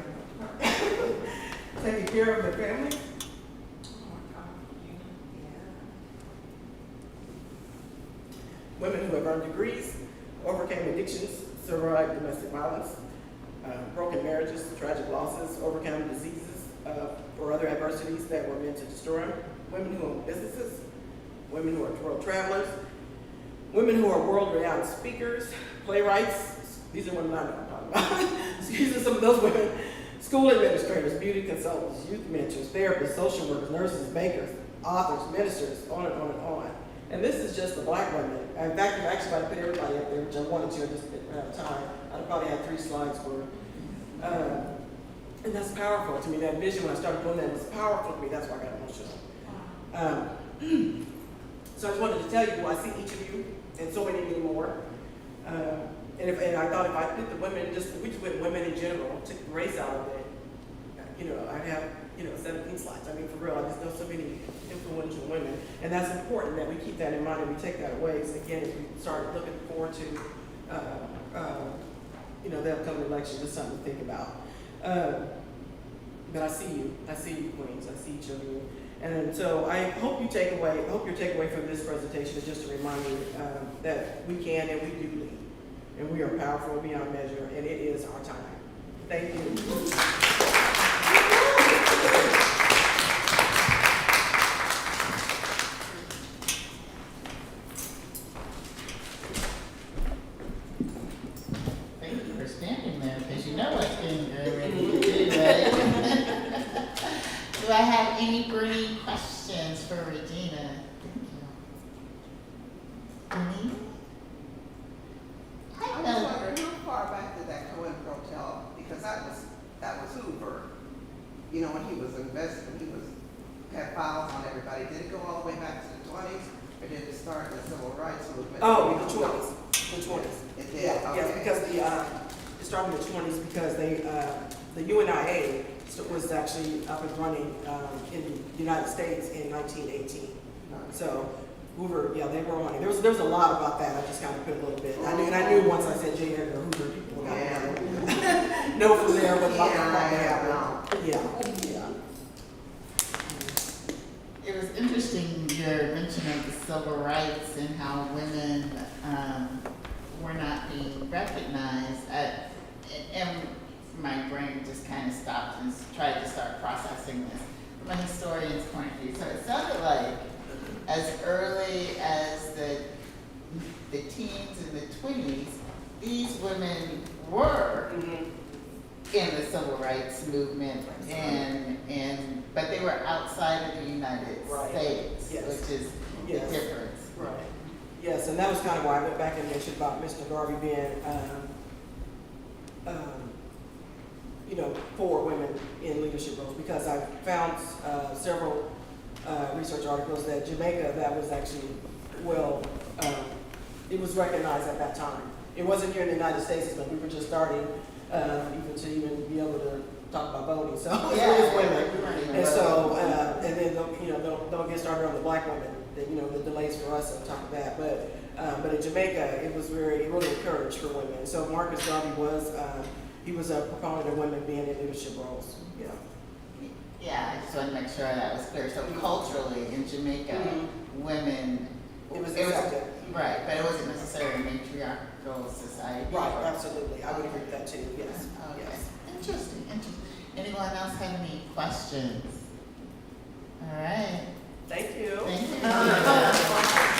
care of their families, degrees, overcame addictions, survived domestic violence, broken marriages, tragic losses, overcome diseases or other adversities that were meant to destroy them, women who own businesses, women who are world travelers, women who are world-renowned speakers, playwrights. These are women I know I'm talking about. These are some of those women. School administrators, beauty consultants, youth mentors, therapists, social workers, nurses, bakers, authors, ministers, on and on and on. And this is just the black women. In fact, if I actually put everybody up there, which I wanted to, I just didn't have time. I'd probably have 3 slides for it. And that's powerful to me. That vision, when I started doing that, was powerful to me. That's why I got emotional. So I just wanted to tell you, I see each of you, and so many more. And I thought if I did the women, we just went women in general, took race out of it, I'd have, 17 slides. I mean, for real, I just know so many influential women. And that's important that we keep that in mind and we take that away. So again, as we start looking forward to, the upcoming election, just something to think about. But I see you, Queens, I see each of you. And so I hope your takeaway from this presentation is just a reminder that we can and we do lead. And we are powerful beyond measure, and it is our time. Thank you. Thank you for standing there, because you know what's getting ready to do, right? Do I have any burning questions for Regina? Any? I was wondering how far back did that COINTEL, because that was Hoover, when he was investing, had files on everybody. Did it go all the way back to the 20s, or did it start the civil rights movement? Oh, the 20s. The 20s. It did, Yeah, okay. yes, because it started in the 20s because the UNIA was actually up and running in the United States in 1918. So Hoover, they were on it. There was a lot about that. I just kind of put a little bit. I knew once I said J. Edgar Hoover, people got know from there what happened. Yeah. It was interesting, your mention of the civil rights and how women were not being recognized. And my brain just kind of stopped and tried to start processing this from a historian's point of view. So it sounded like as early as the teens and the 20s, these women were in the civil rights movement, but they were outside of the United States, Yes. which is the difference. Right. Yes, and that was kind of why I went back and mentioned about Mr. Garvey being, for women in leadership roles, because I found several research articles that Jamaica, that was actually, it was recognized at that time. It wasn't here in the United States, but we were just starting even be able to talk about voting. So it was women. And so, and then, don't get started on the black women, the delays for us on top of that. But in Jamaica, it really encouraged for women. So Marcus Garvey he was a proponent of women being in leadership roles. Yeah. Yeah, I just wanted to make sure that was clear. So culturally, in Jamaica, women, It was accepted. right, but it wasn't necessarily a matriarchal society. Right, absolutely. I would agree with that too, yes. Okay. Yes. Interesting. Anyone else have any questions? All right. Thank you. Thank you.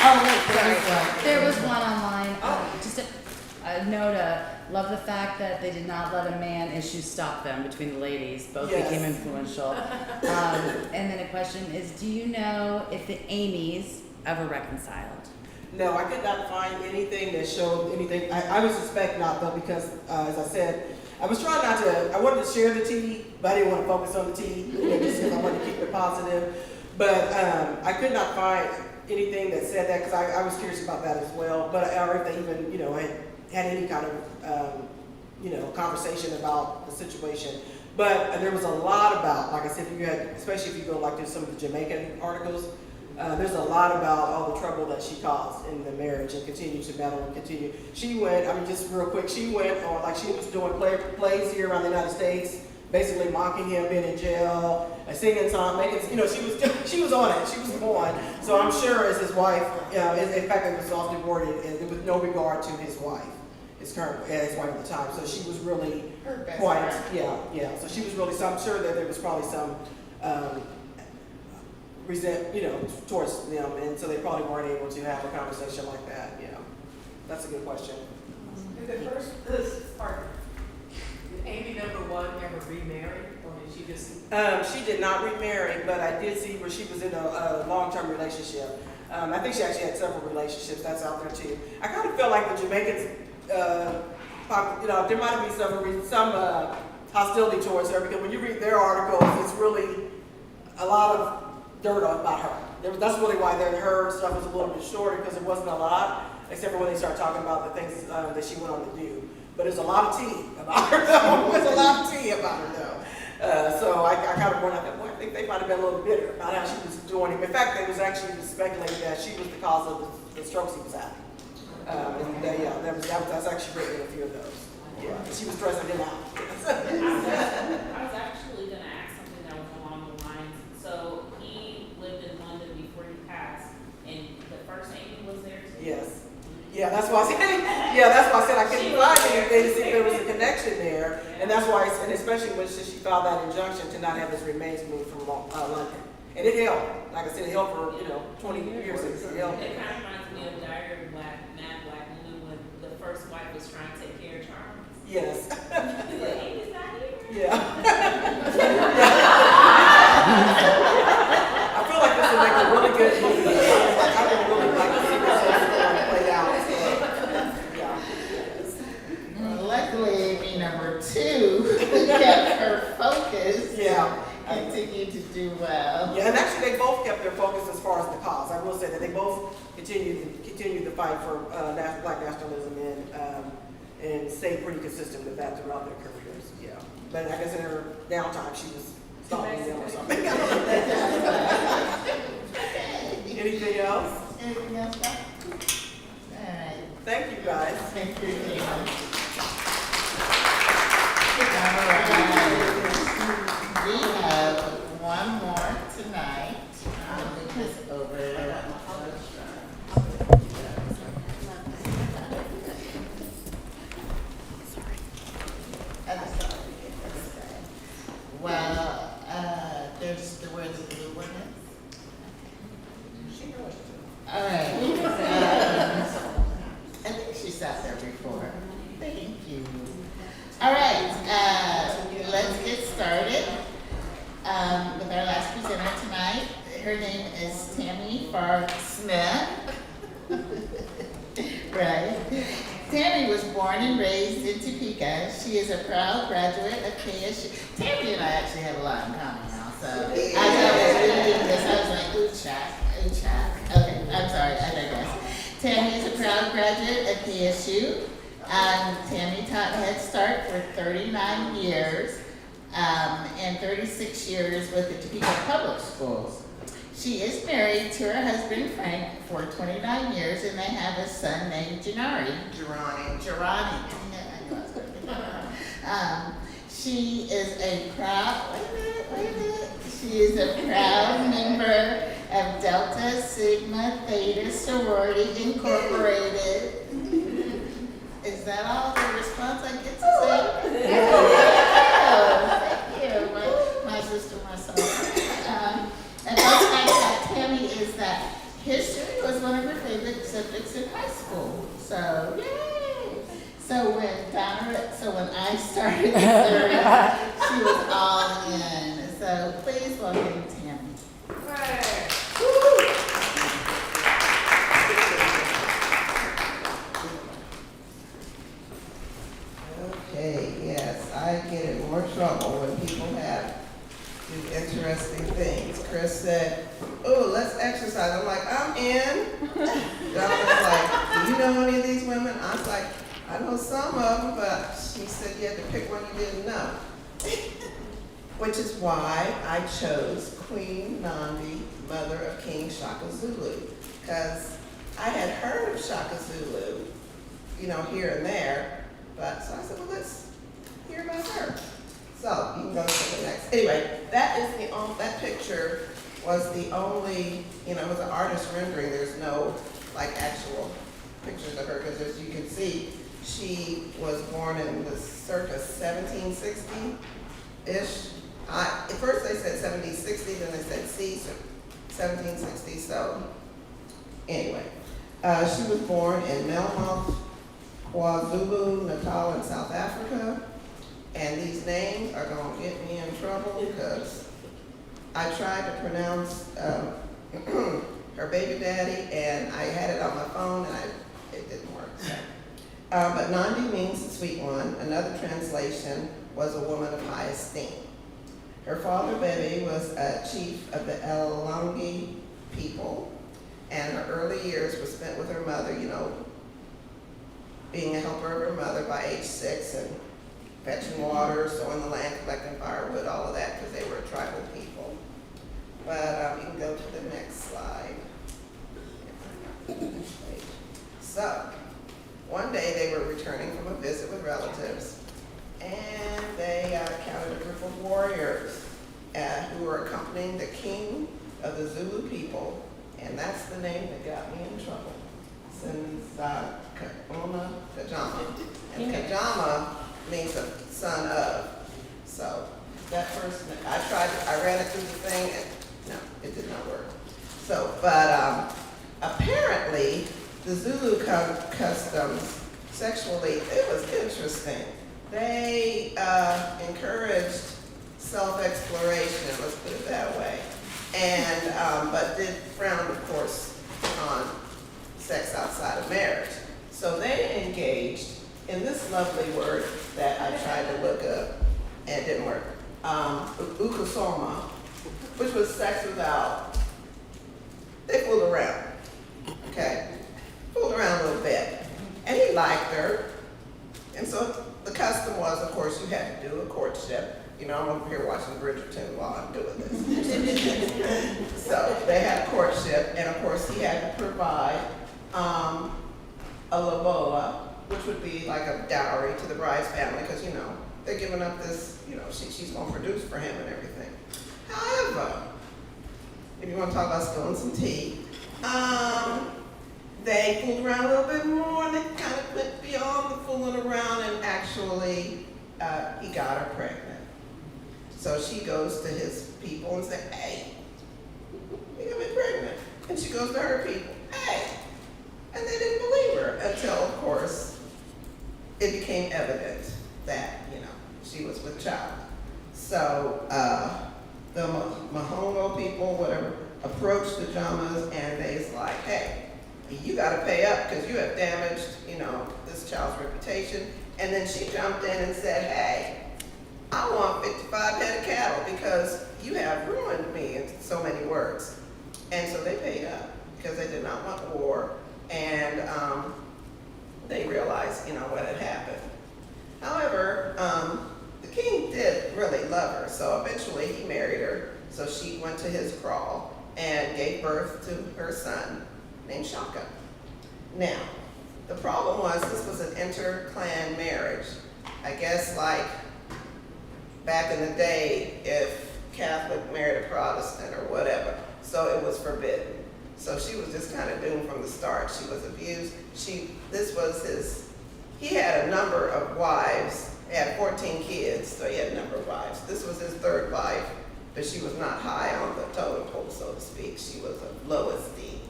Oh, wait, There was one online. Just a note. Love the fact that they did not let a man issue stop them between the ladies. Both Yes. became influential. And then a question is, do you know if the Amy's ever reconciled? No, I could not find anything that showed anything. I would suspect not though, because as I said, I was trying not to, I wanted to share the tea, but I didn't want to focus on the tea, just because I wanted to keep it positive. But I could not find anything that said that, because I was curious about that as well. But or if they even, had any kind of, conversation about the situation. But there was a lot about, like I said, especially if you go to some of the Jamaican articles, there's a lot about all the trouble that she caused in the marriage and continued to battle and continue. She went, just real quick, she went on, she was doing plays here around the United States, basically mocking him, being in jail, singing songs, making, she was on it, she was on. So I'm sure as his wife, in fact, it was often worded with no regard to his wife, his wife at the time. So she was really Her best quite, friend. yeah. So she was really, so I'm sure that there was probably some resent, towards them, and so they probably weren't able to have a conversation like that. Yeah, that's a good question. Did the first, did Amy number one ever remarry, or did she just? She did not remarry, but I did see where she was in a long-term relationship. I think she actually had several relationships. That's out there too. I kind of feel like the Jamaicans, there might be some hostility towards her, because when you read their articles, it's really a lot of dirt about her. That's really why her stuff was a little bit shorter, because it wasn't a lot, except for when they started talking about the things that she went on to do. But there's a lot of tea about her, though. There's a lot of tea about her, though. So I kind of wondered, I think they might have been a little bitter about how she was doing him. In fact, they was actually speculating that she was the cause of the strokes he was having. That's actually written in a few of those. Yeah, she was stressing him out. I was actually going to ask something that was along the lines. So he lived in London before he passed, and the first Amy was there too? Yes. Yeah, that's why I said I couldn't find anything to see if there was a connection there. And that's why, and especially when she filed that injunction to not have his remains moved from London. And it held. Like I said, it held for, 20 years. It held. It kind of reminds me of Diary of Mad Black Woman when the first wife was trying to take care of Charles. Yes. Like, Amy's not here. Yeah. I feel like this would make a really good movie. I would really like to see this whole story played out. Well, luckily, Amy number two kept her focus. Yeah. Continued to do well. Yeah, and actually they both kept their focus as far as the cause. I will say that they both continued the fight for black nationalism and stayed pretty consistent with that throughout their careers. Yeah, but I guess in her downtime she was stalking them or something. Anything else? Anything else, Doc? All right. Thank you guys. Thank you, Tina. All right. We have one more tonight. I'll move this over. Well, there's the word the blue one is. All right. I think she sat there before. Thank you. All right, let's get started with our last presenter tonight. Her name is Tammy Farr Smith. Right. Tammy was born and raised in Topeka. She is a proud graduate of KSU. Tammy and I actually have a lot in common now, so as I was reading this, I was like, ooh, chat. Okay, I'm sorry, I digress. Tammy is a proud graduate of KSU. Tammy taught Head Start for 39 years and 36 years with the Topeka Public Schools. She is married to her husband Frank for 29 years, and they have a son named Janari. Jirani. Yeah, I knew I was going to get she is a proud, wait a minute. She is a proud member of Delta Sigma Theta Sorority Incorporated. Is that all the response I get to say? Thank you. My sister, myself. And what's nice about Tammy is that history was one of her favorite subjects in high school. So, yay! So when I started the series, she was all in. So please welcome Tammy. Okay, yes, I get in more trouble when people do interesting things. Chris said, oh, let's exercise. I'm like, I'm in. Donna's like, do you know any of these women? I was like, I know some of them, but she said you had to pick one you didn't know. Which is why I chose Queen Nandi, mother of King Shaka Zulu. Because I had heard of Shaka Zulu, here and there. But so I said, well, let's hear about her. So you can go to the next. Anyway, that is that picture was the only, it was an artist rendering. There's no like actual pictures of her because as you can see, she was born in the circa 1760-ish. At first they said 1760, then they said 1760. So anyway, she was born in Melmoth, KwaZulu-Natal in South Africa. And these names are going to get me in trouble because I tried to pronounce her baby daddy, and I had it on my phone, and it didn't work. So. But Nandi means the sweet one. Another translation was a woman of high esteem. Her father, Bebe, was a chief of the Elangi people, and her early years were spent with her mother, being a helper of her mother by age 6, and fetching water, sowing the land, collecting firewood, all of that, because they were tribal people. But you can go to the next slide. So, one day they were returning from a visit with relatives, and they encountered a group of warriors who were accompanying the king of the Zulu people, and that's the name that got me in trouble. Since Kajama, and Kajama means a son of. So that person, I ran it through the thing, and no, it did not work. So, but apparently the Zulu customs sexually, it was interesting. They encouraged self-exploration, let's put it that way, and but did frown, of course, on sex outside of marriage. So they engaged in this lovely word that I tried to look up and it didn't work. Ukosoma, which was sex without, they fooled around, okay? Fooled around a little bit. And he liked her. And so the custom was, of course, you had to do a courtship. I'm over here watching Bridgerton while I'm doing this. So they had a courtship, and of course he had to provide a lobola, which would be like a dowry to the bride's family, because they're giving up this, she's going to produce for him and everything. However, if you want to talk about spilling some tea, they fooled around a little bit more, and they kind of went beyond the fooling around, and actually he got her pregnant. So she goes to his people and says, hey, you got me pregnant. And she goes to her people, hey. And they didn't believe her until, of course, it became evident that, she was with child. So the Mahongo people, whatever, approached the Jamas, and they's like, hey, you gotta pay up because you have damaged, this child's reputation. And then she jumped in and said, hey, I want 55 head of cattle because you have ruined me in so many words. And so they paid up because they did not want war. And they realized, what had happened. However, the king did really love her, so eventually he married her. So she went to his kraal and gave birth to her son named Shaka. Now, the problem was this was an inter-clan marriage. I guess like back in the day, if Catholic married a Protestant or whatever, so it was forbidden. So she was just kind of doomed from the start. She was abused. He had a number of wives. He had 14 kids, so he had a number of wives. This was his third wife, but she was not high on the totem pole, so to speak. She was of low esteem.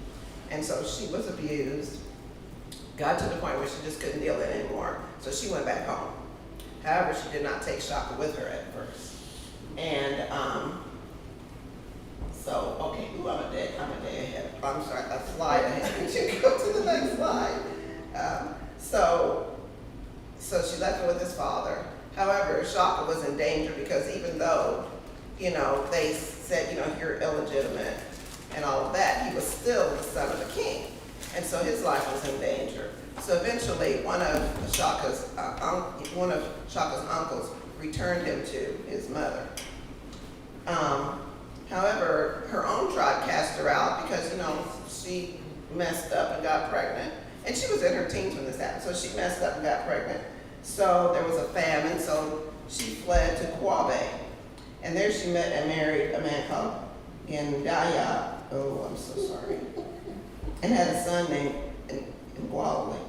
And so she was abused, got to the point where she just couldn't deal it anymore. So she went back home. However, she did not take Shaka with her at first. And okay, I'm a day ahead. I'm sorry, a slide ahead. Could you go to the next slide? So she left him with his father. However, Shaka was in danger because even though, they said, you're illegitimate and all of that, he was still the son of the king. And so his life was in danger. So eventually, one of Shaka's uncles returned him to his mother. However, her own tribe cast her out because, she messed up and got pregnant. And she was in her teens when this happened, so she messed up and got pregnant. So there was a famine, so she fled to Quabe. And there she met and married a man called Yandaya, oh, I'm so sorry, and had a son named Wadley.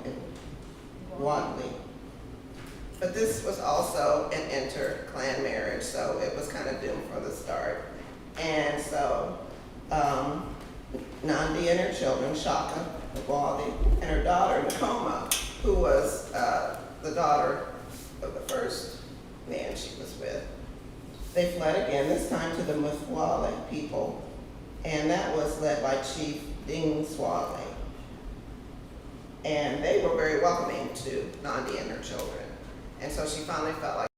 But this was also an inter-clan marriage, so it was kind of doomed from the start. And so, Nandi and her children, Shaka, Wadley, and her daughter, Nakoma, who was the daughter of the first man she was with, they fled again, this time to the Mthwale people, and that was led by Chief Ding Swale. And they were very welcoming to Nandi and her children. And so she finally felt like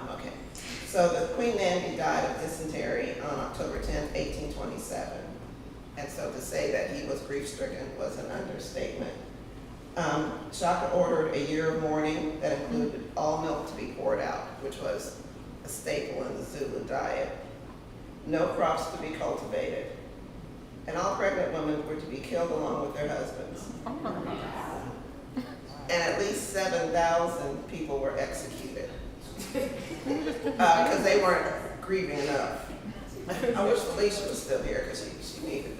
okay. So the Queen Nandi died of dysentery on October 10th, 1827. And so to say that he was grief-stricken was an understatement. Shaka ordered a year of mourning that included all milk to be poured out, which was a staple in the Zulu diet. No crops to be cultivated. And all pregnant women were to be killed along with their husbands. And at least 7,000 people were executed. Because they weren't grieving enough. I wish Felicia was still here because she needed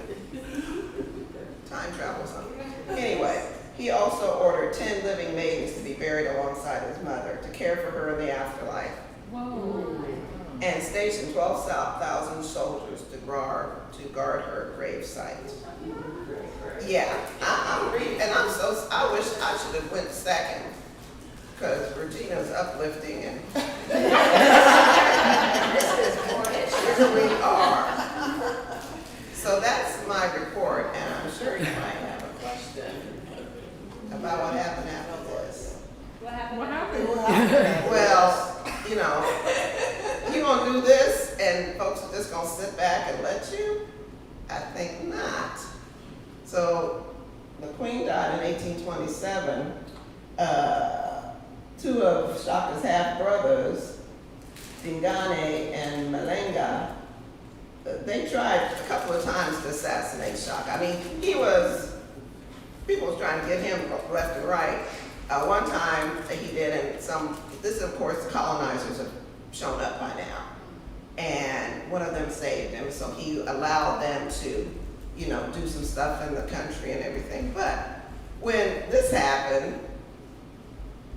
time travel or something. Anyway, he also ordered 10 living maidens to be buried alongside his mother to care for her in the afterlife. Whoa. And stationed 12,000 soldiers to guard her gravesite. Yeah, I'm reading, and I wish I should have went second. Because Regina's uplifting and here we are. So that's my report, and I'm sure you might have a question about what happened after this. What happened? Well, you know, you gonna do this and folks are just gonna sit back and let you? I think not. So the Queen died in 1827. Two of Shaka's half-brothers, Dingane and Malenga, they tried a couple of times to assassinate Shaka. I mean, people was trying to get him left and right. One time he did, and this of course the colonizers have shown up by now. And one of them saved him, so he allowed them to, you know, do some stuff in the country and everything. But when this happened,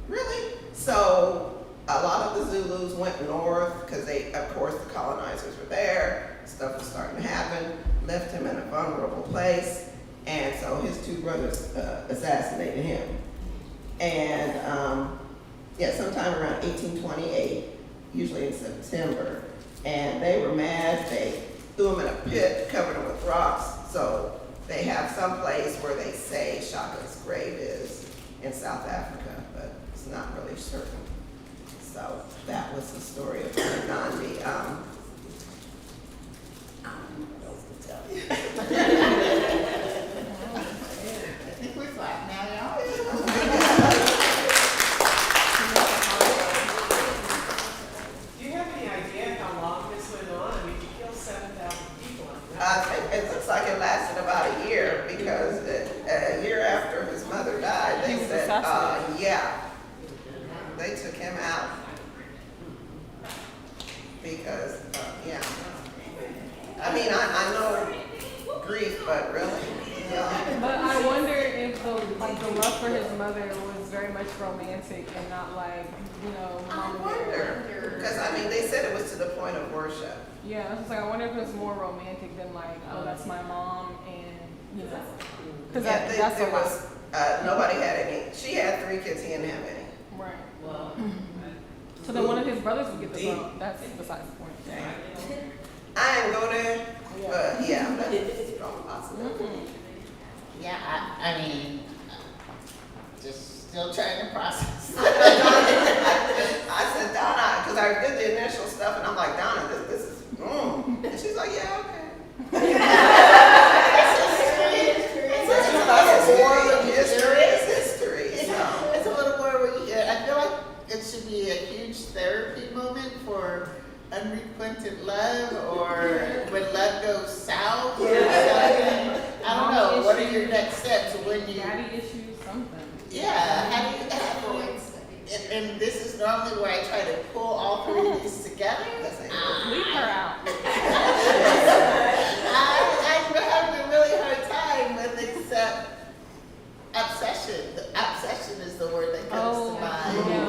really? So a lot of the Zulus went north because of course, the colonizers were there. Stuff was starting to happen. Left him in a vulnerable place, and so his two brothers assassinated him. And sometime around 1828, usually in September, and they were mad. They threw him in a pit, covered him with rocks. So they have some place where they say Shaka's grave is in South Africa, but it's not really certain. So that was the story of Nandi. What else to tell you? I think we're flat now, y'all. Do you have any idea how long this went on? I mean, you killed 7,000 people. It looks like it lasted about a year because a year after his mother died, they said, they took him out because, mean, I know grief, but really, yeah. But I wonder if the love for his mother was very much romantic and not like, you know, I mom and wonder, because I mean, they said it was to the point of worship. yeah, it's just like I wonder if it was more romantic than like, oh, that's my mom and you know, because Yeah, that's there a lot. was, nobody had any, she had 3 kids, he didn't have any. Right. Well, So then one of his brothers would get the throne. That's besides the point. I didn't go there, but yeah, that's a strong possibility. Yeah, I mean, just still trying to process. I said, Donna, because I did the initial stuff, and I'm like, Donna, this is, and she's like, yeah, okay. History is history, so. It's a little more where you, I feel like it should be a huge therapy moment for unrequited love or when love goes south or something. I don't know, what are your next steps when you, Daddy issues, something. yeah, how do you, and this is normally where I try to pull all 3 of these together. Leave her out. I'm having a really hard time with except obsession. The obsession is the word that comes to mind. yeah.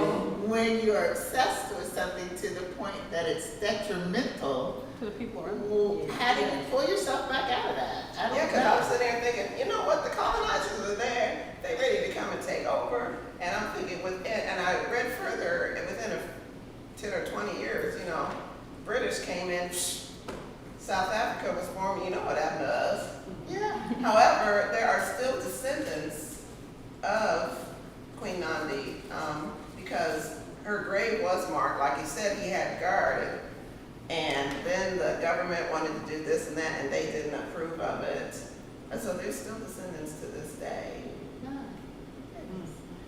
When you're obsessed with something to the point that it's detrimental, To the people around. well, how do you pull yourself back out of that? I don't Yeah, because I was know. sitting there thinking, you know what, the colonizers are there, they ready to come and take over, and I'm thinking, and I read further, and within 10 or 20 years, you know, British came in, South Africa was formed, you know what happened to us. Yeah. However, there are still descendants of Queen Nandi, because her grave was marked, like he said, he had guarded. And then the government wanted to do this and that, and they didn't approve of it. And so there's still descendants to this day.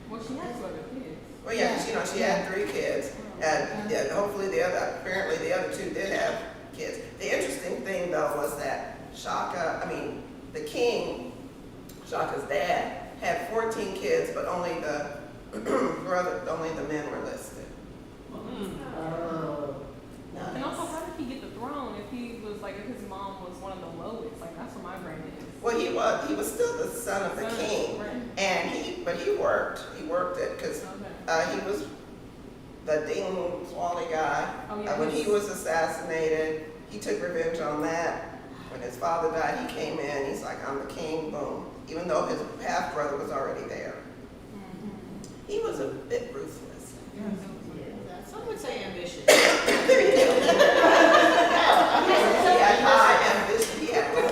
Well, she has 2 other kids. Well, yeah, 'cause, you know, she had 3 kids, and yeah, hopefully apparently the other 2 did have kids. The interesting thing though was that the king, Shaka's dad, had 14 kids, but only the only the men were listed. Oh. And also, how did he get the throne if his mom was one of the lowest? Like, that's what my brain is. Well, he was still the son of the king, Right. and he worked it, because Okay. he was the Ding Swally guy. Oh, yeah, When he he's- was assassinated, he took revenge on that. When his father died, he came in, he's like, I'm the king, boom. Even though his half-brother was already there. He was a bit ruthless. Some would say ambitious. There you go. He had high ambition, he had goals.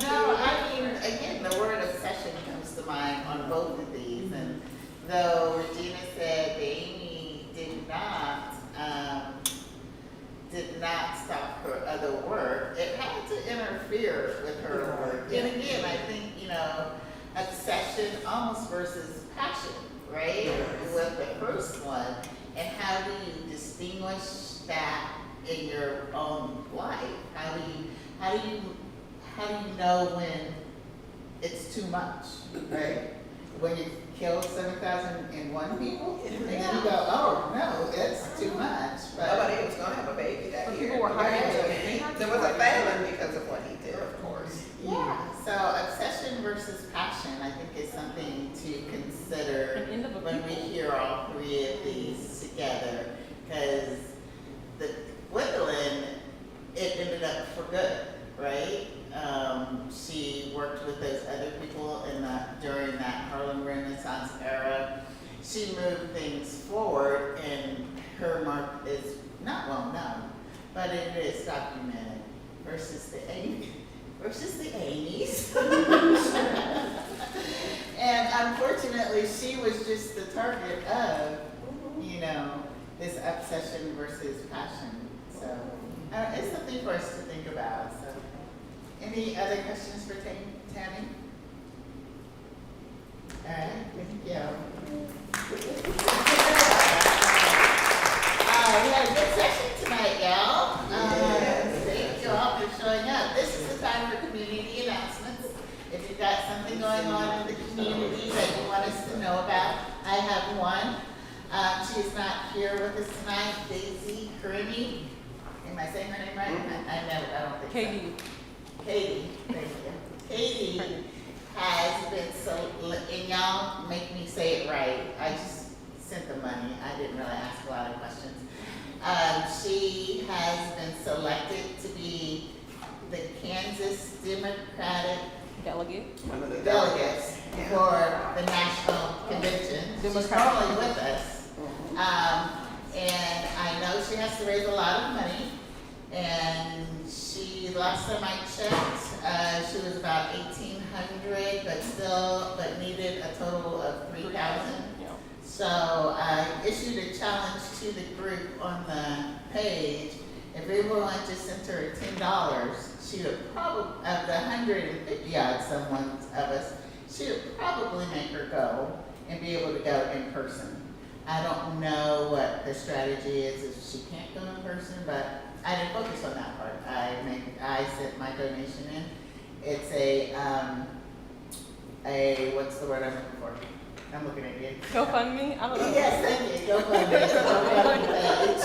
No, I mean, again, the word obsession comes to mind on both of these, and though Regina said Amy did not stop her other work, it had to interfere with her work. And again, I think, obsession almost versus passion, right? With the first one, and how do you distinguish that in your own life? How do you know when it's too much, right? When you kill 7,001 people, and then you go, oh no, that's too much. But Nobody was gonna have a baby that But year. people were hiring There was a famine because of what he did, of course. yeah, so obsession versus passion, I think, is something to consider An end of a when we people. hear all 3 of these together, because the Gwendolyn, it ended up for good, right? She worked with those other people during that Harlem Renaissance era. She moved things forward, and her mark is not well known, but it is documented versus the Amy's. And unfortunately, she was just the target of, this obsession versus passion. So it's something for us to think about. So, any other questions for Tammy? All right, thank you. We had a good session tonight, y'all. Thank you all for showing up. This is the time for community announcements. If you've got something going on in the community that you want us to know about, I have one. She's not here with us tonight, Daisy Karimi. Am I saying her name right? I don't think so. Katie, thank you. Katie has been and y'all make me say it right. I just sent the money. I didn't really ask a lot of questions. She has been selected to be the Kansas Democratic Delegate. One of the delegates for the national convention. She's currently with us. And I know she has to raise a lot of money. And last time I checked, she was about 1,800, but needed a total of 3,000. So I issued a challenge to the group on the page. If everyone just sent her $10, she would probably, of the 150 odd someone of us, she would probably make her go and be able to go in person. I don't know what the strategy is if she can't go in person, but I didn't focus on that part. I sent my donation in. It's what's the word I'm looking for? I'm looking at you. GoFundMe? I don't know. Yes, thank you. GoFundMe page.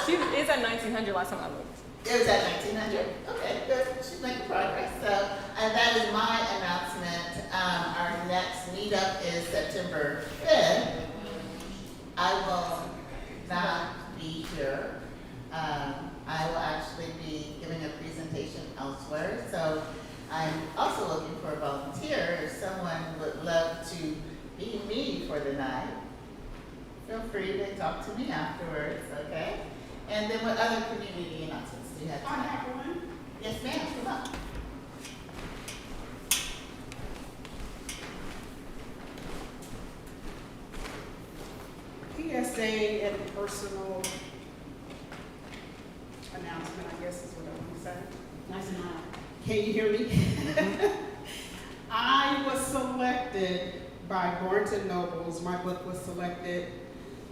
She is at 1,900 last time I looked. It was at 1,900. Okay, good. She's making progress. So that is my announcement. Our next meetup is September 5th. I will not be here. I will actually be giving a presentation elsewhere. So I'm also looking for a volunteer. If someone would love to be me for the night, feel free to talk to me afterwards, okay? And then what other community announcements do you have I tonight? have one. Yes, ma'am, come on. PSA and personal announcement, I guess is what I want to say. Nice and loud. Can you hear me? I was selected by Barnes & Nobles. My book was selected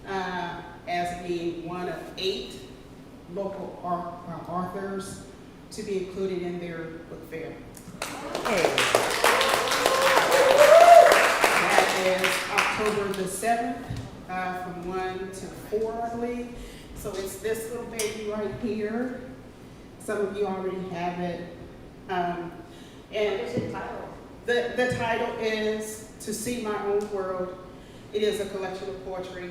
as being one of 8 local authors to be included in their book fair. That is October the 7th, from 1 to 4, I believe. So it's this little baby right here. Some of you already have it. And the title is To See My Own World. It is a collection of poetry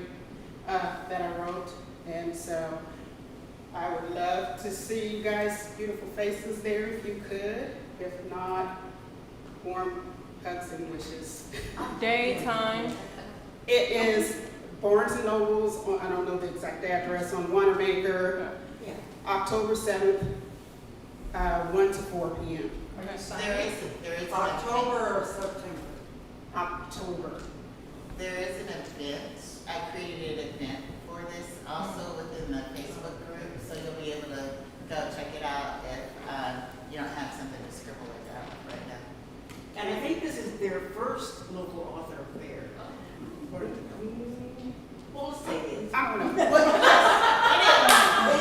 that I wrote. And so I would love to see you guys' beautiful faces there if you could. If not, warm hugs and wishes. Daytime. It is Barnes & Nobles, I don't know the exact address, on Wanamaker, October 7th, 1 to 4 p.m. There is October or September? October. There is an event. I created an event for this also within the Facebook group, so you'll be able to go check it out if you don't have something to scribble it out right now. And I think this is their first local author fair. We'll say this. I don't know.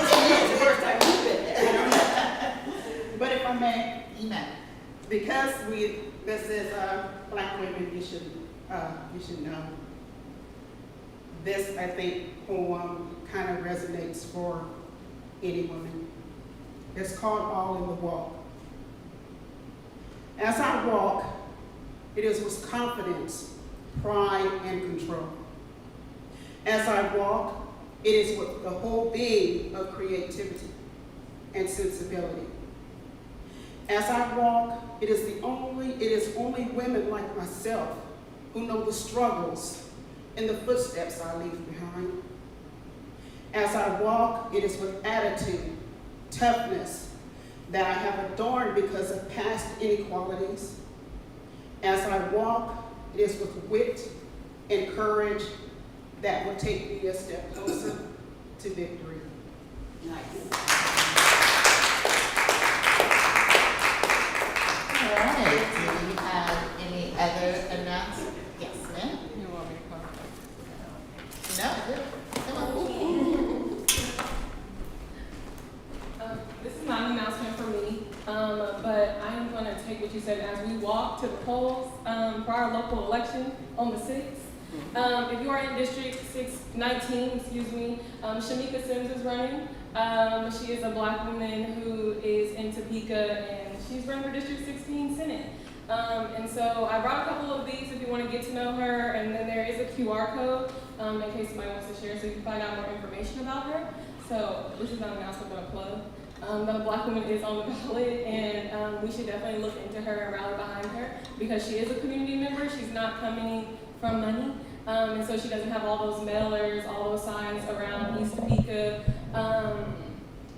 It's the first time you've been there. But if I may, Email. because this is Black women, you should know. This, I think, poem kind of resonates for any woman. It's called All in the Walk. As I walk, it is with confidence, pride, and control. As I walk, it is with the whole being of creativity and sensibility. As I walk, it is only women like myself who know the struggles and the footsteps I leave behind. As I walk, it is with attitude, toughness that I have adorned because of past inequalities. As I walk, it is with wit and courage that will take me a step closer to victory. All right, do we have any other announcements? Yes, ma'am? You want me to come? No? Come on. This is not an announcement for me, but I am going to take what you said as we walk to the polls for our local election on the 6th. If you are in District 619, excuse me, Shamika Sims is running. She is a black woman who is in Topeka, and she's running for District 16 Senate. And so I brought a couple of these if you want to get to know her, and then there is a QR code in case somebody wants to share, so you can find out more information about her. So this is not an announcement, but a plug. That a black woman is on the ballot, and we should definitely look into her and rally behind her because she is a community member. She's not coming from money, and so she doesn't have all those mailers, all those signs around East Topeka.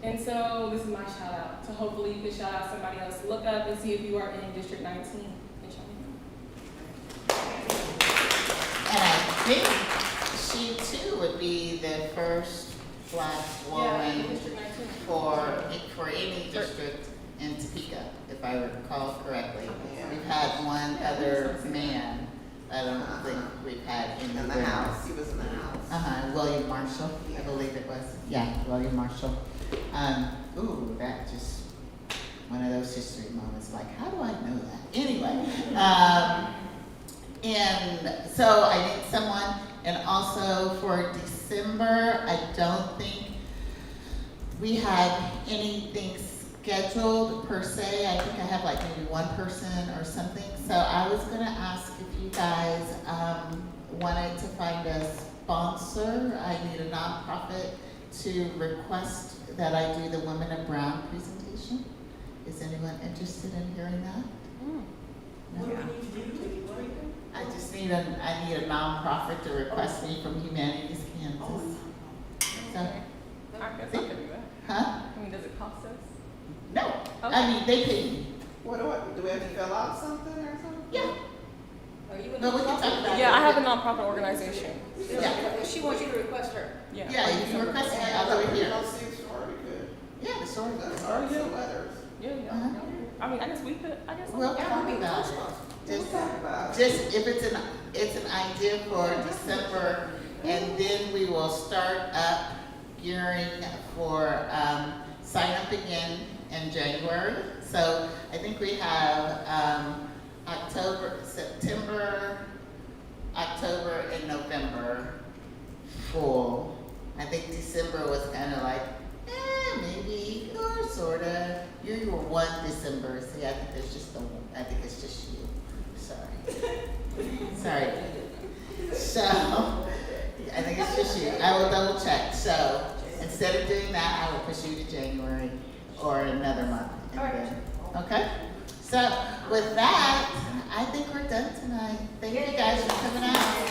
And so this is my shout out. So hopefully you can shout out somebody else. Look up and see if you are in District 19 and show me. And I think she too would be the first black woman District 19. for any district in Topeka, if I recall correctly. We've had one other man. I don't think we've had any In the women. house, he was in the house. William Marshall, I believe it was. Yeah, William Marshall. That just, one of those history moments, like, how do I know that? Anyway, and so I need someone, and also for December, I don't think we have anything scheduled per se. I think I have like maybe one person or something. So I was gonna ask if you guys wanted to find a sponsor. I need a nonprofit to request that I do the Women of Brown presentation. Is anyone interested in hearing that? No? What do we need to do to get working? I just need I need a nonprofit to request me from Humanities Kansas. So, I guess I could do that. huh? I mean, does it cost us? No, I mean, they pay me. Do we have to fill out something or something? Yeah. Are you in But we can talk about it. Yeah, I have a nonprofit organization. Yeah. She wants you to request her. Yeah. Yeah, if you request me, I'll do it You here. don't see a story, we could. Yeah, the story. Start some letters. Yeah. Uh-huh. I mean, I guess we could. I guess. We'll yeah. talk about it. We'll Just, talk about it. just if it's an idea for December, and then we will start up gearing for, sign up again in January. So I think we have, September, October, and November full. I think December was kind of like, maybe, or sorta. You were one December. See, I think it's just you. Sorry. So, I think it's just you. I will double check. So, instead of doing that, I will push you to January or another month. Okay? So, with that, I think we're done tonight. Thank you guys for coming out.